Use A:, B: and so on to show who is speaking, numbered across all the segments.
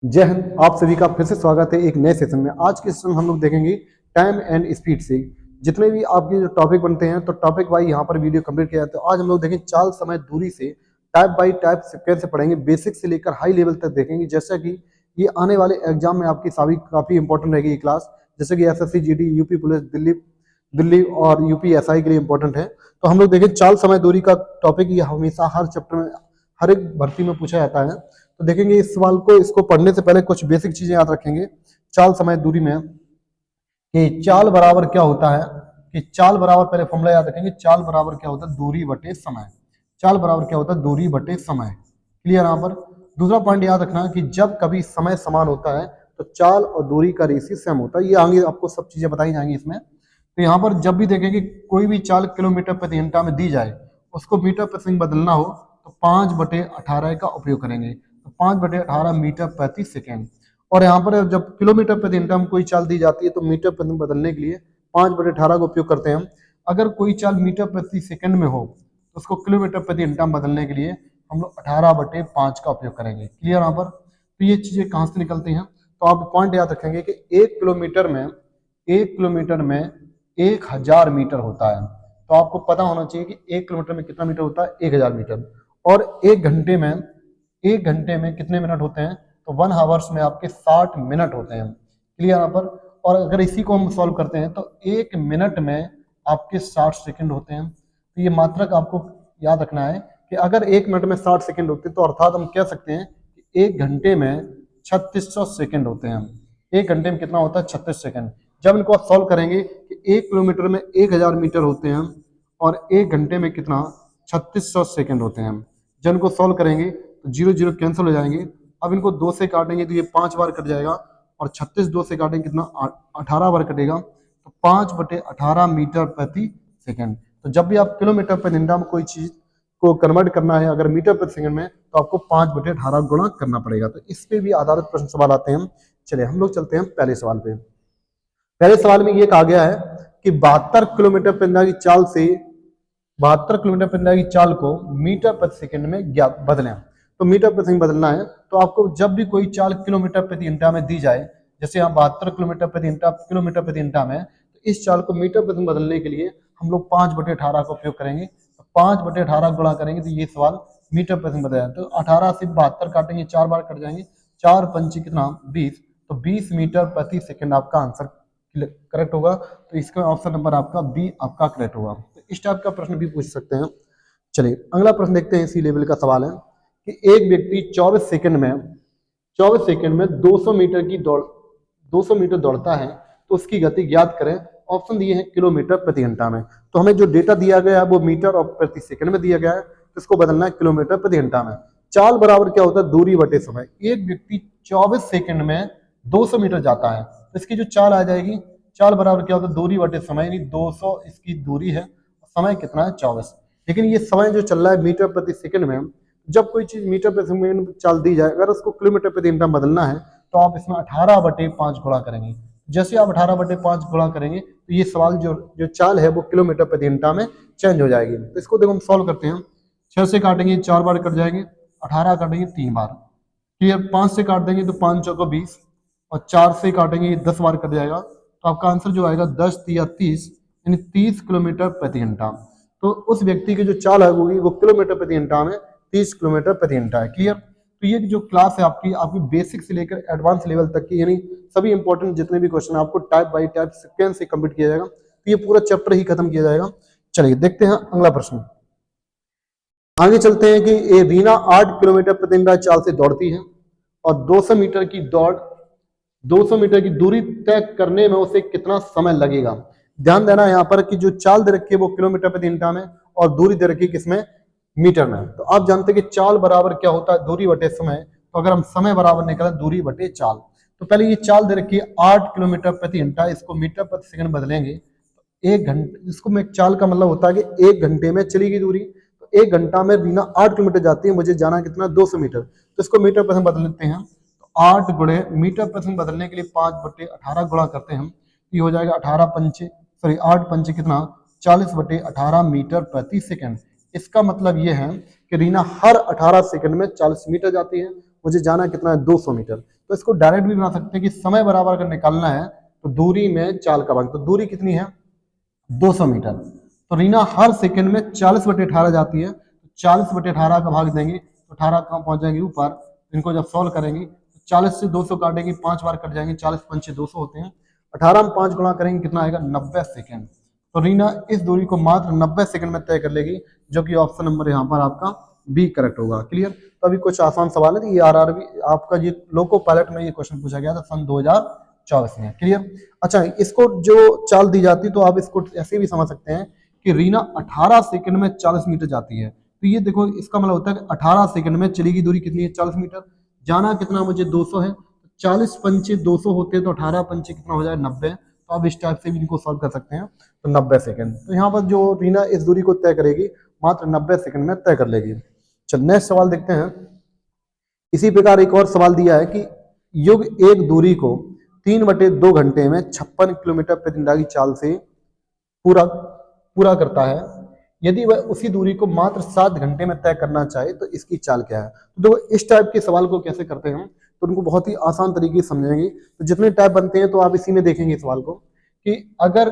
A: जय हिंद। आप सभी का फिर से स्वागत है एक नए सेशन में। आज के सेशन में हम लोग देखेंगे टाइम एंड स्पीड से जितने भी आपके जो टॉपिक बनते हैं, तो टॉपिक वाइज यहाँ पर वीडियो कंप्लीट किया जाता है। आज हम लोग देखेंगे चाल, समय, दूरी से टाइप बाई टाइप सीक्वेंस से पढ़ेंगे, बेसिक से लेकर हाई लेवल तक देखेंगे। जैसा कि ये आने वाले एग्जाम में आपकी सभी काफी इंपॉर्टेंट रहेगी ये क्लास, जैसे कि SSC, GD, UP police, Delhi Delhi और यूपी एसआई के लिए इंपॉर्टेंट है। तो हम लोग देखें चाल, समय, दूरी का टॉपिक ये हमेशा हर चैप्टर में, हर एक भर्ती में पूछा जाता है। तो देखेंगे इस सवाल को, इसको पढ़ने से पहले कुछ बेसिक चीजें याद रखेंगे चाल, समय, दूरी में। कि चाल बराबर क्या होता है, कि चाल बराबर, पहले फॉर्मूला याद रखेंगे, चाल बराबर क्या होता है, दूरी बटे समय। चाल बराबर क्या होता है, दूरी बटे समय। क्लियर यहाँ पर। दूसरा पॉइंट याद रखना कि जब कभी समय समान होता है तो चाल और दूरी का रेशियो सेम होता है। ये आगे आपको सब चीजें बताई जाएंगी इसमें। तो यहाँ पर जब भी देखेंगे कोई भी चाल किलोमीटर प्रति घंटा में दी जाए, उसको मीटर प्रति सेकंड बदलना हो तो 5/18 का उपयोग करेंगे। तो 5/18 मीटर प्रति सेकेंड। और यहाँ पर जब किलोमीटर प्रति घंटा में कोई चाल दी जाती है तो मीटर प्रति बदलने के लिए 5/18 का उपयोग करते हैं हम। अगर कोई चाल मीटर प्रति सेकंड में हो तो उसको किलोमीटर प्रति घंटा में बदलने के लिए हम लोग 18/5 का उपयोग करेंगे। क्लियर यहाँ पर। तो ये चीजें कहाँ से निकलती हैं, तो आप पॉइंट याद रखेंगे कि 1 किलोमीटर में 1000 मीटर होता है। तो आपको पता होना चाहिए कि 1 किलोमीटर में कितना मीटर होता है, 1000 मीटर। और एक घंटे में कितने मिनट होते हैं, तो 1 आवर्स में आपके 60 मिनट होते हैं। क्लियर यहाँ पर। और अगर इसी को हम सॉल्व करते हैं तो 1 मिनट में आपके 60 सेकंड होते हैं। तो ये मात्रक आपको याद रखना है कि अगर 1 मिनट में 60 सेकंड होते हैं तो अर्थात हम कह सकते हैं कि 1 घंटे में 3600 सेकंड होते हैं। 1 घंटे में कितना होता है, 36 सेकंड। जब इनको आप सॉल्व करेंगे कि 1 किलोमीटर में 1000 मीटर होते हैं और 1 घंटे में कितना, 3600 सेकंड होते हैं। जब इनको सॉल्व करेंगे तो 0 0 कैंसिल हो जाएंगे। अब इनको 2 से काटेंगे तो ये 5 बार कट जाएगा, और 36 2 से काटेंगे कितना, 18 बार कटेगा। तो 5/18 मीटर प्रति सेकंड। तो जब भी आप किलोमीटर प्रति घंटा में कोई चीज को कन्वर्ट करना है अगर मीटर प्रति सेकंड में, तो आपको 5/18 गुणा करना पड़ेगा। तो इस पे भी आधारित प्रश्न सवाल आते हैं। चलिए हम लोग चलते हैं पहले सवाल पे। पहले सवाल में ये कहा गया है कि 72 किलोमीटर प्रति घंटा की चाल से 72 किलोमीटर प्रति घंटा की चाल को मीटर प्रति सेकंड में ज्ञात बदलें। तो मीटर प्रति सेकंड बदलना है तो आपको जब भी कोई चाल किलोमीटर प्रति घंटा में दी जाए, जैसे यहाँ 72 किलोमीटर प्रति घंटा में, तो इस चाल को मीटर प्रति बदलने के लिए हम लोग 5/18 का उपयोग करेंगे। तो 5/18 गुणा करेंगे तो ये सवाल मीटर प्रति बदल। तो 18 से 72 काटेंगे, 4 बार कट जाएंगे, 4 पंचे कितना, 20। तो 20 मीटर प्रति सेकंड आपका आंसर करेक्ट होगा। तो इसका ऑप्शन नंबर आपका बी आपका करेक्ट होगा। तो इस टाइप का प्रश्न भी पूछ सकते हैं। चलिए अगला प्रश्न देखते हैं। इसी लेवल का सवाल है कि एक व्यक्ति 24 सेकंड में 200 मीटर दौड़ता है तो उसकी गति ज्ञात करें। ऑप्शन दिए हैं किलोमीटर प्रति घंटा में। तो हमें जो डेटा दिया गया है वो मीटर और प्रति सेकंड में दिया गया है, तो इसको बदलना है किलोमीटर प्रति घंटा में। चाल बराबर क्या होता है, दूरी बटे समय। एक व्यक्ति 24 सेकंड में 200 मीटर जाता है तो इसकी जो चाल आ जाएगी, चाल बराबर क्या होता है, दूरी बटे समय, यानी 200 इसकी दूरी है, समय कितना है, 24। लेकिन ये समय जो चल रहा है मीटर प्रति सेकंड में, जब कोई चीज मीटर प्रति सेकंड चाल दी जाए, अगर उसको किलोमीटर प्रति घंटा बदलना है तो आप इसमें 18/5 गुणा करेंगे। जैसे आप 18/5 गुणा करेंगे तो ये सवाल जो चाल है वो किलोमीटर प्रति घंटा में चेंज हो जाएगी। तो इसको देखो हम सॉल्व करते हैं। 6 से काटेंगे 4 बार कट जाएंगे, 18 काटेंगे 3 बार। क्लियर। 5 से काट देंगे तो 5 चौको 20, और 4 से काटेंगे 10 बार कट जाएगा। तो आपका आंसर जो आएगा 10 या 30, यानी 30 किलोमीटर प्रति घंटा। तो उस व्यक्ति की जो चाल होगी वो किलोमीटर प्रति घंटा में 30 किलोमीटर प्रति घंटा है। क्लियर। तो ये जो क्लास है आपकी बेसिक से लेकर एडवांस लेवल तक की, यानी सभी इंपॉर्टेंट जितने भी क्वेश्चन आपको टाइप बाई टाइप सीक्वेंस से कंप्लीट किया जाएगा। तो ये पूरा चैप्टर ही खत्म किया जाएगा। चलिए देखते हैं अगला प्रश्न। आगे चलते हैं कि ये रीना 8 किलोमीटर प्रति घंटा चाल से दौड़ती है और 200 मीटर की दूरी तय करने में उसे कितना समय लगेगा। ध्यान देना यहाँ पर कि जो चाल दे रखी है वो किलोमीटर प्रति घंटा में और दूरी दे रखी है किसमें, मीटर में। तो आप जानते हैं कि चाल बराबर क्या होता है, दूरी बटे समय। तो अगर हम समय बराबर निकालें दूरी बटे चाल, तो पहले ये चाल दे रखी है 8 किलोमीटर प्रति घंटा, इसको मीटर प्रति सेकंड बदलेंगे तो 1 घंटे, इसको में चाल का मतलब होता है कि 1 घंटे में चलेगी दूरी। तो 1 घंटा में रीना 8 किलोमीटर जाती है, मुझे जाना कितना, 200 मीटर। तो इसको मीटर प्रति बदल लेते हैं। 8 गुणे मीटर प्रति बदलने के लिए 5/18 गुणा करते हैं हम, ये हो जाएगा 8 पंचे कितना, 40/18 मीटर प्रति सेकंड। इसका मतलब ये है कि रीना हर 18 सेकंड में 40 मीटर जाती है, मुझे जाना कितना है, 200 मीटर। तो इसको डायरेक्ट भी बना सकते हैं कि समय बराबर अगर निकालना है तो दूरी में चाल का भाग, तो दूरी कितनी है 200 मीटर। तो रीना हर सेकंड में 40/18 जाती है, तो 40/18 का भाग देंगे तो 18 कहाँ पहुंच जाएंगे ऊपर। इनको जब सॉल्व करेंगे तो 40 से 200 काटेंगे, 5 बार कट जाएंगे, 40 पंचे 200 होते हैं, 18 में 5 गुणा करेंगे कितना आएगा 90 सेकंड। तो रीना इस दूरी को मात्र 90 सेकंड में तय कर लेगी, जो कि ऑप्शन नंबर यहाँ पर आपका बी करेक्ट होगा। क्लियर। तो अभी कुछ आसान सवाल है, ये आरआरबी आपका ये लोको पायलट में ये क्वेश्चन पूछा गया था सन 2024 में। क्लियर। अच्छा, इसको जो चाल दी जाती है तो आप इसको ऐसे भी समझ सकते हैं कि रीना 18 सेकंड में 40 मीटर जाती है। तो ये देखो इसका मतलब होता है कि 18 सेकंड में चली गई दूरी कितनी है 40 मीटर, जाना कितना मुझे 200 है, 40 पंचे 200 होते हैं तो 18 पंचे कितना हो जाए 90। तो आप इस टाइप से भी इनको सॉल्व कर सकते हैं। तो 90 सेकंड, तो यहाँ पर जो रीना इस दूरी को तय करेगी मात्र 90 सेकंड में तय कर लेगी। चल नेक्स्ट सवाल देखते हैं। इसी प्रकार एक और सवाल दिया है कि युग एक दूरी को 3/2 घंटे में 56 किलोमीटर प्रति घंटा की चाल से पूरा करता है। यदि वह उसी दूरी को मात्र 7 घंटे में तय करना चाहे तो इसकी चाल क्या है। तो देखो इस टाइप के सवाल को कैसे करते हैं हम, तो उनको बहुत ही आसान तरीके से समझेंगे। तो जितने टाइप बनते हैं तो आप इसी में देखेंगे सवाल को कि अगर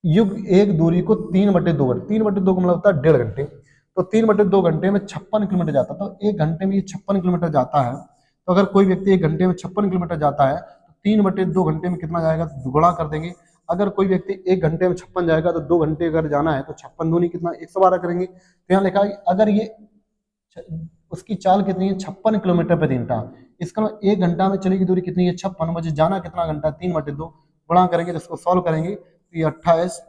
A: युग एक दूरी को 3/2 का मतलब होता है 1.5 घंटे, तो 3/2 घंटे में 56 किलोमीटर जाता है। तो 1 घंटे में ये 56 किलोमीटर जाता है। तो अगर कोई व्यक्ति 1 घंटे में 56 किलोमीटर जाता है तो 3/2 घंटे में कितना जाएगा, गुणा कर देंगे। अगर कोई व्यक्ति 1 घंटे में 56 जाएगा तो 2 घंटे अगर जाना है तो 56 दूनी कितना 112 करेंगे। तो यहाँ लिखा है अगर ये उसकी चाल कितनी है 56 किलोमीटर प्रति घंटा, इसका मतलब 1 घंटा में चलेगी दूरी कितनी है 56, मुझे जाना कितना घंटा 3/2 गुणा करेंगे तो इसको सॉल्व करेंगे तो ये 28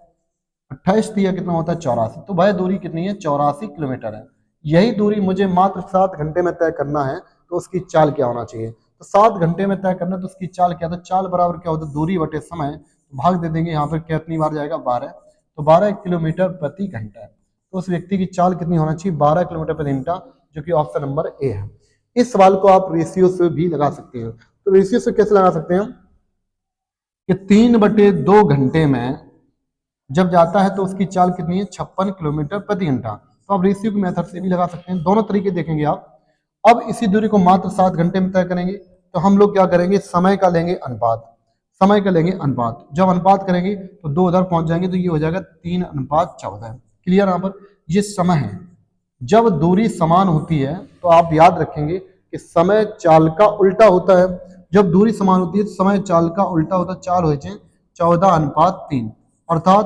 A: दिया कितना होता है 84। तो वह दूरी कितनी है 84 किलोमीटर है। यही दूरी मुझे मात्र 7 घंटे में तय करना है तो उसकी चाल क्या होना चाहिए। तो 7 घंटे में तय करना तो उसकी चाल क्या, तो चाल बराबर क्या होता है दूरी बटे समय, भाग दे देंगे यहाँ पर कितनी बार जाएगा 12, तो 12 किलोमीटर प्रति घंटा है। तो उस व्यक्ति की चाल कितनी होना चाहिए 12 किलोमीटर प्रति घंटा, जो कि ऑप्शन नंबर ए है। इस सवाल को आप रेशियो से भी लगा सकते हैं। तो रेशियो से कैसे लगा सकते हैं कि 3/2 घंटे में जब जाता है तो उसकी चाल कितनी है 56 किलोमीटर प्रति घंटा। तो आप रेशियो के मेथड से भी लगा सकते हैं, दोनों तरीके देखेंगे आप। अब इसी दूरी को मात्र 7 घंटे में तय करेंगे तो हम लोग क्या करेंगे समय का लेंगे अनुपात, जब अनुपात करेंगे तो 2 उधर पहुंच जाएंगे तो ये हो जाएगा 3/14। क्लियर। यहाँ पर ये समय है, जब दूरी समान होती है तो आप याद रखेंगे कि समय चाल का उल्टा होता है। जब दूरी समान होती है तो समय चाल का उल्टा होता है। चाल हो जाए 14/3, अर्थात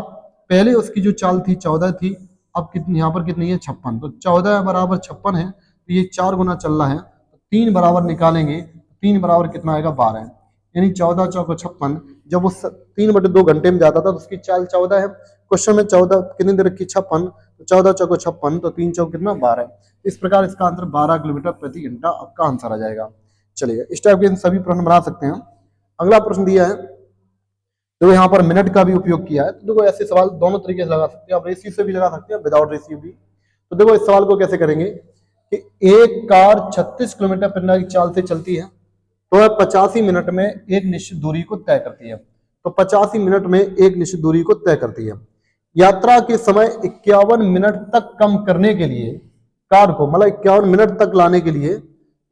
A: पहले उसकी जो चाल थी 14 थी, अब कितनी यहाँ पर कितनी है 56। तो 14 बराबर 56 है, तो ये 4 गुना चल रहा है, तो 3 बराबर निकालेंगे, 3 बराबर कितना आएगा 12, यानी 14 चौको 56। जब वो 3/2 घंटे में जाता था तो उसकी चाल 14 है। क्वेश्चन में 14 कितनी देर रखी 56, तो 14 चौको 56, तो 3 चौक कितना 12। इस प्रकार इसका आंसर 12 किलोमीटर प्रति घंटा आपका आंसर आ जाएगा। चलिए इस टाइप के सभी प्रश्न बना सकते हैं। अगला प्रश्न दिया है तो यहाँ पर मिनट का भी उपयोग किया है। तो देखो ऐसे सवाल दोनों तरीके से लगा सकते हैं, आप रेशियो से भी लगा सकते हैं विदाउट रेशियो भी। तो देखो इस सवाल को कैसे करेंगे कि एक कार 36 किलोमीटर प्रति घंटा की चाल से चलती है तो वह 85 मिनट में एक निश्चित दूरी को तय करती है। तो 85 मिनट में एक निश्चित दूरी को तय करती है। यात्रा के समय 51 मिनट तक कम करने के लिए कार को, मतलब 51 मिनट तक लाने के लिए,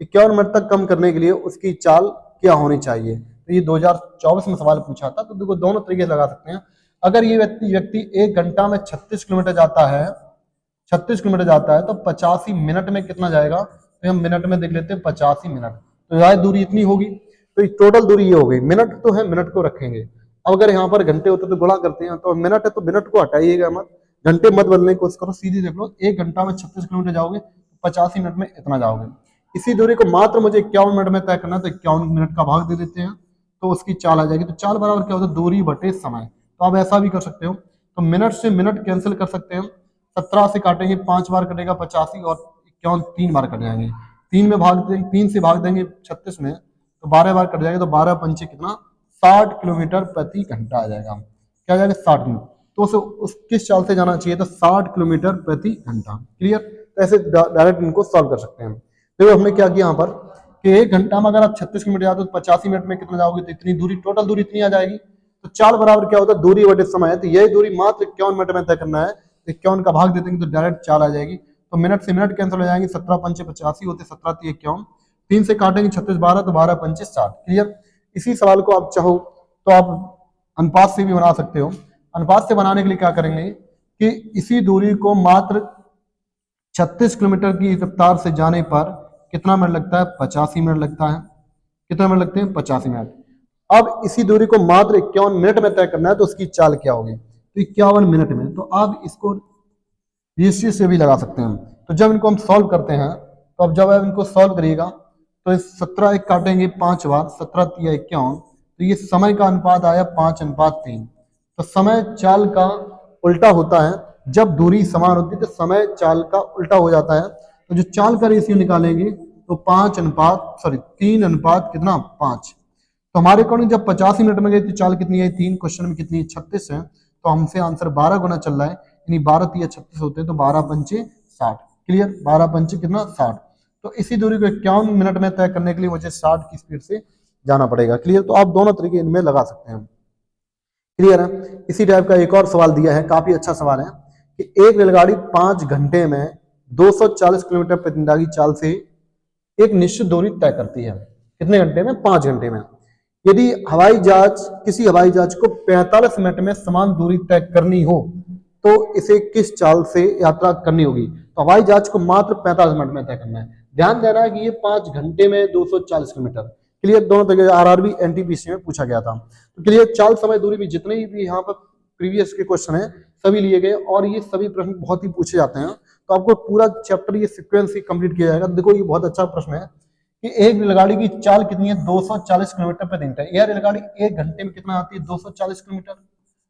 A: 51 मिनट तक कम करने के लिए उसकी चाल क्या होनी चाहिए। तो ये 2024 में सवाल पूछा था। तो देखो दोनों तरीके से लगा सकते हैं। अगर ये व्यक्ति 1 घंटा में 36 किलोमीटर जाता है, 36 किलोमीटर जाता है तो 85 मिनट में कितना जाएगा, तो हम मिनट में देख लेते हैं 85 मिनट, तो यह दूरी इतनी होगी। तो टोटल दूरी ये हो गई, मिनट तो है मिनट को रखेंगे। अब अगर यहाँ पर घंटे होते तो गुणा करते हैं, तो मिनट है तो मिनट को हटाइएगा मत, घंटे मत बदलने की कोशिश करो, सीधी देख लो 1 घंटा में 36 किलोमीटर जाओगे, 85 मिनट में इतना जाओगे। इसी दूरी को मात्र मुझे 51 मिनट में तय करना है, तो 51 मिनट का भाग दे देते हैं तो उसकी चाल आ जाएगी। तो चाल बराबर क्या होता है दूरी बटे समय। तो आप ऐसा भी कर सकते हो, तो मिनट से मिनट कैंसिल कर सकते हैं, 17 से काटेंगे 5 बार कटेगा 85 और 51 3 बार कट जाएंगे, 3 में भाग देंगे, 3 से भाग देंगे 36 में तो 12 बार कट जाएगा, तो 12 पंचे कितना 60 किलोमीटर प्रति घंटा आ जाएगा। क्या आ जाएगा 60 मिनट। तो उस किस चाल से जाना चाहिए, तो 60 किलोमीटर प्रति घंटा। क्लियर। तो ऐसे डायरेक्ट इनको सॉल्व कर सकते हैं। देखो हमने क्या किया यहाँ पर कि 1 घंटा में अगर आप 36 किलोमीटर जाते हो तो 85 मिनट में कितना जाओगे, तो इतनी दूरी टोटल दूरी इतनी आ जाएगी। तो चाल बराबर क्या होता है दूरी बटे समय है, तो यही दूरी मात्र 51 मिनट में तय करना है। 51 का भाग दे देंगे तो डायरेक्ट चाल आ जाएगी। तो मिनट से मिनट कैंसिल हो जाएंगे, 17 पंचे 85 होते, 17 3 51, 3 से काटेंगे 36 12 तो 12 25 60। क्लियर। इसी सवाल को आप चाहो तो आप अनुपात से भी बना सकते हो। अनुपात से बनाने के लिए क्या करेंगे कि इसी दूरी को मात्र 36 किलोमीटर की रफ्तार से जाने पर कितना मिनट लगता है? 85 मिनट लगता है। कितना मिनट लगते हैं? 85 मिनट। अब इसी दूरी को मात्र 51 मिनट में तय करना है तो उसकी चाल क्या होगी? तो 51 मिनट में, तो आप इसको रेशियो से भी लगा सकते हैं। तो जब इनको हम सॉल्व करते हैं तो अब जब आप इनको सॉल्व करिएगा तो इस 17 एक काटेंगे 5 बार, 17 तिया 51, तो ये समय का अनुपात आया 5:3। तो समय चाल का उल्टा होता है, जब दूरी समान होती है तो समय चाल का उल्टा हो जाता है। तो जो चाल का रेशियो निकालेंगे तो 3 अनुपात कितना? 5। तो हमारे अकॉर्डिंग जब 85 मिनट में गई तो चाल कितनी है? 3। क्वेश्चन में कितनी है? 36 है। तो हमसे आंसर 12 गुना चल रहा है, यानी 12 तिया 36 होते हैं, तो 12 पंचे 60। क्लियर। 12 पंचे कितना? 60। तो इसी दूरी को 51 मिनट में तय करने के लिए मुझे 60 की स्पीड से जाना पड़ेगा। क्लियर। तो आप दोनों तरीके इनमें लगा सकते हैं। क्लियर है। इसी टाइप का एक और सवाल दिया है, काफी अच्छा सवाल है कि एक रेलगाड़ी 5 घंटे में 240 किलोमीटर प्रति घंटा की चाल से एक निश्चित दूरी तय करती है। कितने घंटे में? 5 घंटे में। यदि किसी हवाई जहाज को 45 मिनट में समान दूरी तय करनी हो तो इसे किस चाल से यात्रा करनी होगी? तो हवाई जहाज को मात्र 45 मिनट में तय करना है। ध्यान देना है कि ये 5 घंटे में 240 किलोमीटर। क्लियर। दोनों तरीके आरआरबी एनटीपीसी में पूछा गया था। तो क्लियर। चाल समय दूरी भी जितने भी यहाँ पर प्रीवियस के क्वेश्चन है सभी लिए गए और ये सभी प्रश्न बहुत ही पूछे जाते हैं। तो आपको पूरा चैप्टर ये सीक्वेंस ही कंप्लीट किया जाएगा। देखो ये बहुत अच्छा प्रश्न है कि एक रेलगाड़ी की चाल कितनी है? 240 किलोमीटर प्रति घंटा। यह रेलगाड़ी 1 घंटे में कितना आती है? 240 किलोमीटर।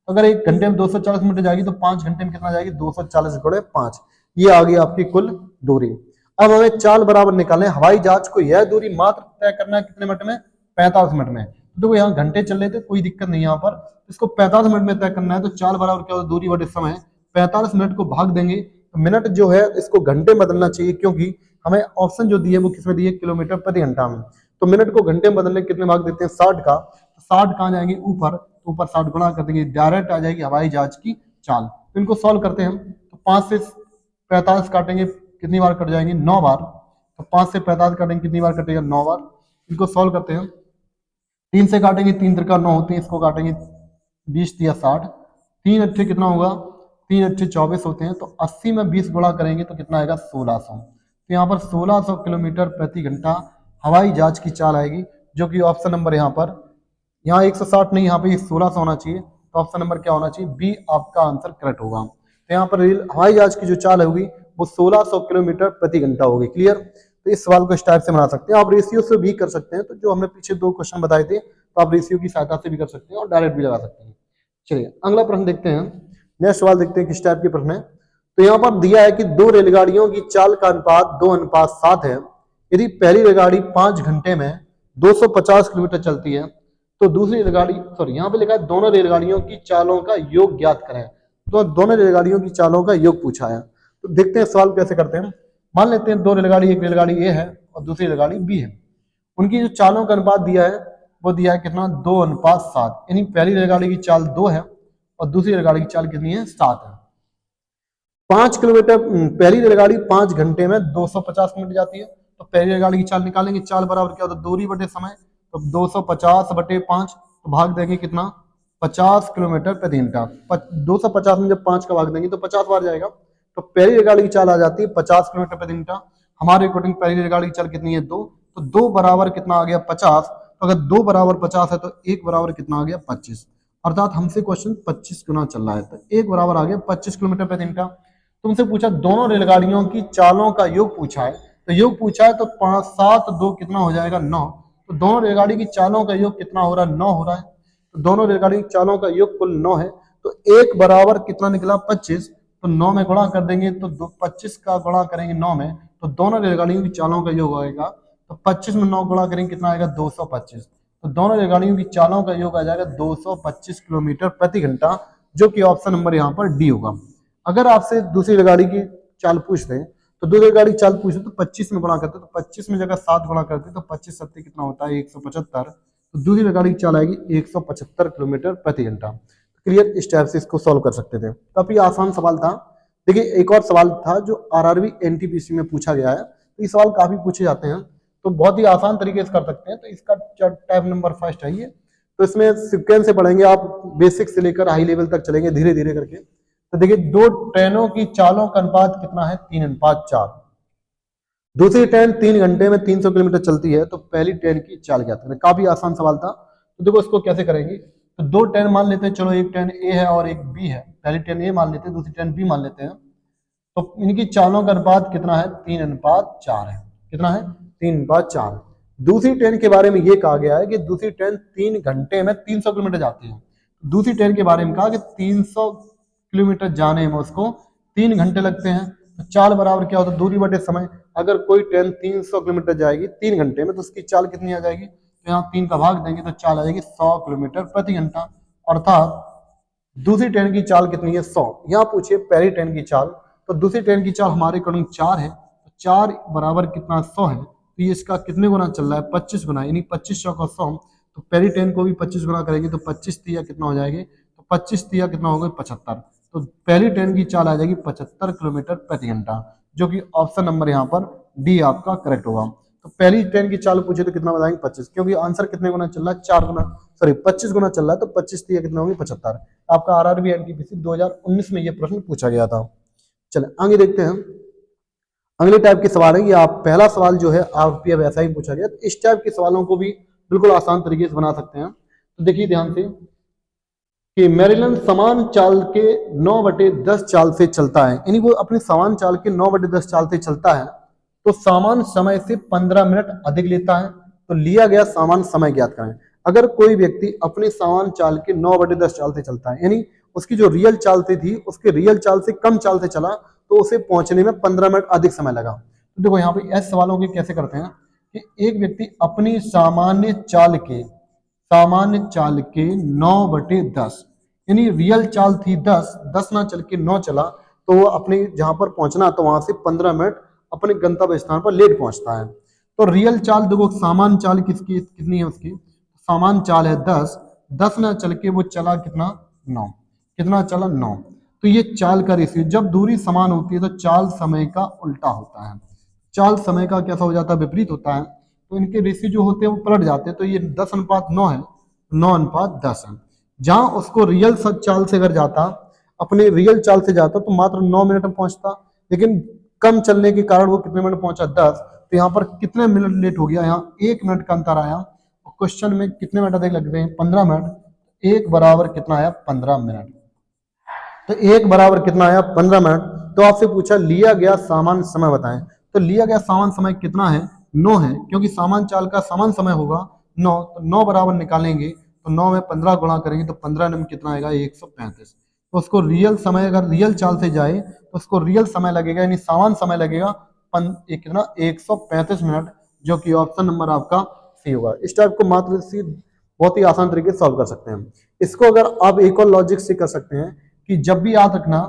A: अगर 1 घंटे में 240 किलोमीटर जाएगी तो 5 घंटे में कितना जाएगी? 240 गुणे 5। ये आ गई आपकी कुल दूरी। अब हमें चाल बराबर निकालने, हवाई जहाज को यह दूरी मात्र तय करना है कितने मिनट में? 45 मिनट में। तो यहाँ घंटे चल रहे थे, कोई दिक्कत नहीं यहाँ पर, इसको 45 मिनट में तय करना है। तो चाल बराबर क्या होगा? दूरी बटे समय। 45 मिनट को भाग देंगे तो मिनट जो है इसको घंटे में बदलना चाहिए, क्योंकि हमें ऑप्शन जो दिए वो किसमें दिए? किलोमीटर प्रति घंटा में। तो मिनट को घंटे में बदलने कितने भाग देते हैं? 60 का। तो 60 कहाँ जाएंगे? ऊपर। तो ऊपर 60 गुणा कर देंगे, डायरेक्ट आ जाएगी हवाई जहाज की चाल। तो इनको सॉल्व करते हैं तो 5 से 45 काटेंगे, कितनी बार कट जाएंगे? 9 बार। तो 5 से 45 काटेंगे, कितनी बार कटेगा? 9 बार। इनको सॉल्व करते हैं। 3 से काटेंगे, 3 त्रिका 9 होती है, इसको काटेंगे 20 तिया 60। 3 अट्ठे कितना होगा? 3 अट्ठे 24 होते हैं। तो 80 में 20 गुणा करेंगे तो कितना आएगा? 1600। तो यहाँ पर 1600 किलोमीटर प्रति घंटा हवाई जहाज की चाल आएगी, जो कि ऑप्शन नंबर यहाँ पर, यहाँ 160 नहीं, यहाँ पे 1600 होना चाहिए। तो ऑप्शन नंबर क्या होना चाहिए? बी आपका आंसर करेक्ट होगा। तो यहाँ पर हवाई जहाज की जो चाल होगी वो 1600 किलोमीटर प्रति घंटा होगी। क्लियर। तो इस सवाल को इस टाइप से बना सकते हैं। आप रेशियो से भी कर सकते हैं, तो जो हमने पीछे 2 क्वेश्चन बताए थे तो आप रेशियो की सहायता से भी कर सकते हैं और डायरेक्ट भी लगा सकते हैं। चलिए अगला प्रश्न देखते हैं। नेक्स्ट सवाल देखते हैं किस टाइप के प्रश्न है। तो यहाँ पर दिया है कि 2 रेलगाड़ियों की चाल का अनुपात 2:7 है। यदि पहली रेलगाड़ी 5 घंटे में 250 किलोमीटर चलती है तो दूसरी रेलगाड़ी, सॉरी यहाँ पे लिखा है दोनों रेलगाड़ियों की चालों का योग ज्ञात करें। तो दोनों रेलगाड़ियों की चालों का योग पूछा है। तो देखते हैं सवाल कैसे करते हैं। मान लेते हैं 2 रेलगाड़ी, एक रेलगाड़ी ए है और दूसरी रेलगाड़ी बी है। उनकी जो चालों का अनुपात दिया है वो दिया है कितना? 2:7। यानी पहली रेलगाड़ी की चाल 2 है और दूसरी रेलगाड़ी की चाल कितनी है? 7 है। 5 किलोमीटर, पहली रेलगाड़ी 5 घंटे में 250 किलोमीटर जाती है। तो पहली रेलगाड़ी की चाल निकालेंगे, चाल बराबर क्या होता है? दूरी बटे समय। तो 250 बटे 5, तो भाग देंगे कितना? 50 किलोमीटर प्रति घंटा। 250 में जब 5 का भाग देंगे तो 50 बार जाएगा। तो पहली रेलगाड़ी की चाल आ जाती है 50 किलोमीटर प्रति घंटा। हमारे अकॉर्डिंग पहली रेलगाड़ी की चाल कितनी है? 2। तो 2 बराबर कितना आ गया? 50। तो अगर 2 बराबर 50 है तो 1 बराबर कितना आ गया? 25। अर्थात हमसे क्वेश्चन 25 गुना चल रहा है, तो 1 बराबर आ गया 25 किलोमीटर प्रति घंटा। तुमसे पूछा दोनों रेलगाड़ियों की चालों का योग पूछा है, तो योग पूछा है तो 5 7 2 कितना हो जाएगा? 9। तो दोनों रेलगाड़ी की चालों का योग कितना हो रहा है? 9 हो रहा है। तो दोनों रेलगाड़ी की चालों का योग कुल 9 है। तो 1 बराबर कितना निकला? 25। तो 9 में गुणा कर देंगे तो 25 का गुणा करेंगे 9 में, तो दोनों रेलगाड़ियों की चालों का योग आएगा। तो 25 में 9 गुणा करेंगे कितना आएगा? 225। तो दोनों रेलगाड़ियों की चालों का योग आ जाएगा 225 किलोमीटर प्रति घंटा, जो कि ऑप्शन नंबर यहाँ पर डी होगा। अगर आपसे दूसरी रेलगाड़ी की चाल पूछ दें तो दूसरी रेलगाड़ी की चाल पूछे तो 25 में गुणा करते, तो 25 में जगह 7 गुणा करते तो 25 सत्ते कितना होता है? 175। तो दूसरी रेलगाड़ी की चाल आएगी 175 किलोमीटर प्रति घंटा। क्लियर। इस टाइप से इसको सॉल्व कर सकते थे। काफी आसान सवाल था। देखिए एक और सवाल था जो आरआरबी एनटीपीसी में पूछा गया है। तो ये सवाल काफी पूछे जाते हैं। तो बहुत ही आसान तरीके से कर सकते हैं। तो इसका टाइप नंबर फर्स्ट है ये। तो इसमें सीक्वेंस से पढ़ेंगे आप, बेसिक से लेकर हाई लेवल तक चलेंगे धीरे धीरे करके। तो देखिए, दो ट्रेनों की चालों का अनुपात कितना है, 3:4। दूसरी ट्रेन 3 घंटे में 300 किलोमीटर चलती है, तो पहली ट्रेन की चाल ज्ञात करें। काफी आसान सवाल था। तो देखो इसको कैसे करेंगे, तो दो ट्रेन मान लेते हैं, चलो एक ट्रेन ए है और एक बी है। पहली ट्रेन ए मान लेते हैं, दूसरी ट्रेन बी मान लेते हैं। तो इनकी चालों का अनुपात कितना है, 3:4 है। कितना है, 3:4। दूसरी ट्रेन के बारे में ये कहा गया है कि दूसरी ट्रेन 3 घंटे में 300 किलोमीटर जाती है। दूसरी ट्रेन के बारे में कहा कि 300 किलोमीटर जाने में उसको 3 घंटे लगते हैं। तो चाल बराबर क्या होता है, दूरी बटे समय। अगर कोई ट्रेन 300 किलोमीटर जाएगी 3 घंटे में, तो उसकी चाल कितनी आ जाएगी, तो यहाँ 3 का भाग देंगे तो चाल आ जाएगी 100 किलोमीटर प्रति घंटा। अर्थात दूसरी ट्रेन की चाल कितनी है, 100। यहाँ पूछिए पहली ट्रेन की चाल, तो दूसरी ट्रेन की चाल हमारे अकॉर्डिंग 4 है, तो 4 बराबर कितना, 100 है। तो ये इसका कितने गुना चल रहा है, 25 गुना, यानी 25 100 का 100। तो पहली ट्रेन को भी 25 गुना करेंगे तो 25 तिया कितना हो जाएगी, तो 25 तिया कितना होगा, 75। तो पहली ट्रेन की चाल आ जाएगी 75 किलोमीटर प्रति घंटा, जो कि ऑप्शन नंबर यहाँ पर डी आपका करेक्ट होगा। तो पहली ट्रेन की चाल पूछे तो कितना बताएंगे, 25, क्योंकि आंसर कितने गुना चल रहा है, 4 गुना, सॉरी 25 गुना चल रहा है। तो 25 तिया कितना होगी, 75। आपका आरआरबी एनटीपीसी 2019 में ये प्रश्न पूछा गया था। चले आगे देखते हैं, अगले टाइप के सवाल है। ये आप पहला सवाल जो है आरपीएफ वैसा ही पूछा गया। तो इस टाइप के सवालों को भी बिल्कुल आसान तरीके से बना सकते हैं। तो देखिए ध्यान से कि मैरिलन समान चाल के 9/10 चाल से चलता है, यानी वो अपनी समान चाल के 9/10 चाल से चलता है, तो समान समय से 15 मिनट अधिक लेता है। तो लिया गया समान समय ज्ञात करें। अगर कोई व्यक्ति अपनी समान चाल के 9/10 चाल से चलता है, यानी उसकी जो रियल चाल से थी उसके रियल चाल से कम चाल से चला, तो उसे पहुंचने में 15 मिनट अधिक समय लगा। तो देखो यहाँ पे ऐसे सवालों के कैसे करते हैं कि एक व्यक्ति अपनी सामान्य चाल के 9/10, यानी रियल चाल थी 10 ना चल के 9 चला, तो वो अपने जहां पर पहुंचना तो वहां से 15 मिनट अपने गंतव्य स्थान पर लेट पहुंचता है। तो रियल चाल देखो, सामान्य चाल किसकी कितनी है, उसकी सामान्य चाल है 10 ना चल के वो चला कितना, 9। कितना चला, 9। तो ये चाल का रेशियो, जब दूरी समान होती है तो चाल समय का उल्टा होता है। चाल समय का कैसा हो जाता है, विपरीत होता है। तो इनके रेशियो जो होते हैं वो पलट जाते हैं। तो ये 10:9 है, 9:10 है। जहां उसको रियल चाल से अगर जाता, अपने रियल चाल से जाता, तो मात्र 9 मिनट में पहुंचता, लेकिन कम चलने के कारण वो कितने मिनट पहुंचा, 10। तो यहाँ पर कितने मिनट लेट हो गया, यहाँ 1 मिनट का अंतर आया। क्वेश्चन में कितने मिनट अधिक लग रहे हैं, 15 मिनट। 1 बराबर कितना आया, 15 मिनट। तो 1 बराबर कितना आया, 15 मिनट। तो आपसे पूछा लिया गया सामान्य समय बताएं। तो लिया गया सामान्य समय कितना है, 9 है, क्योंकि सामान्य चाल का सामान्य समय होगा 9। तो 9 बराबर निकालेंगे तो 9 में 15 गुणा करेंगे तो 15 में कितना आएगा, 135। तो उसको रियल समय, अगर रियल चाल से जाए तो उसको रियल समय लगेगा, यानी सामान्य समय लगेगा कितना, 135 मिनट, जो कि ऑप्शन नंबर आपका सी होगा। इस टाइप को मात्र सी बहुत ही आसान तरीके से सॉल्व कर सकते हैं। इसको अगर आप एक और लॉजिक से कर सकते हैं कि जब भी याद रखना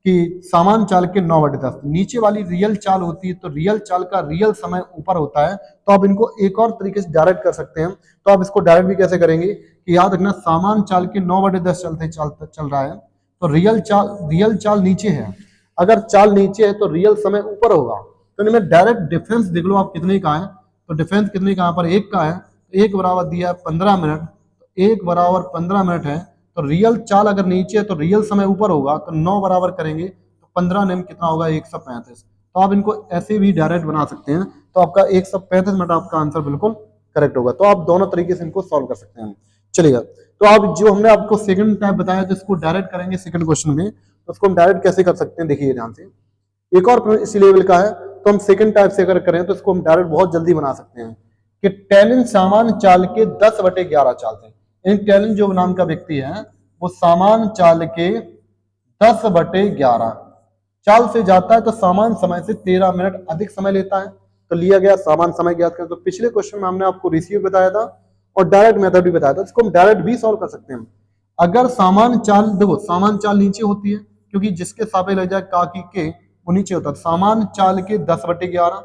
A: कि सामान्य चाल के 9/10 नीचे वाली रियल चाल होती है, तो रियल चाल का रियल समय ऊपर होता है। तो आप इनको एक और तरीके से डायरेक्ट कर सकते हैं। तो आप इसको डायरेक्ट भी कैसे करेंगे कि याद रखना सामान्य चाल के 9/10 चल रहा है, तो रियल चाल नीचे है। अगर चाल नीचे है तो रियल समय ऊपर होगा। तो इनमें डायरेक्ट डिफरेंस देख लो आप कितने का है। तो डिफरेंस कितने का, यहाँ पर 1 का है। 1 बराबर दिया है 15 मिनट, तो 1 बराबर 15 मिनट है। तो रियल चाल अगर नीचे है तो रियल समय ऊपर होगा। तो 9 बराबर करेंगे तो 15 में कितना होगा, 135। तो आप इनको ऐसे भी डायरेक्ट बना सकते हैं। तो आपका 135 मिनट आपका आंसर बिल्कुल करेक्ट होगा। तो आप दोनों तरीके से इनको सॉल्व कर सकते हैं। चलिएगा, तो आप जो हमने आपको सेकंड टाइप बताया, तो इसको डायरेक्ट करेंगे सेकंड क्वेश्चन में। तो उसको हम डायरेक्ट कैसे कर सकते हैं, देखिए ध्यान से। एक और प्रश्न इसी लेवल का है, तो हम सेकंड टाइप से अगर करें तो इसको हम डायरेक्ट बहुत जल्दी बना सकते हैं कि टैलिन सामान्य चाल के 10/11 चाल थे। टैलिन जो नाम का व्यक्ति है वो सामान्य चाल के 10/11 चाल से जाता है, तो सामान्य समय से 13 मिनट अधिक समय लेता है। तो लिया गया सामान्य समय ज्ञात करें। तो पिछले क्वेश्चन में हमने आपको रेशियो बताया था और डायरेक्ट मेथड भी बताया था। इसको हम डायरेक्ट भी सॉल्व कर सकते हैं। अगर सामान्य चाल, देखो सामान्य चाल नीचे होती है, क्योंकि जिसके सापेक्ष लग जाए काकी के वो नीचे होता है। सामान्य चाल के 10/11,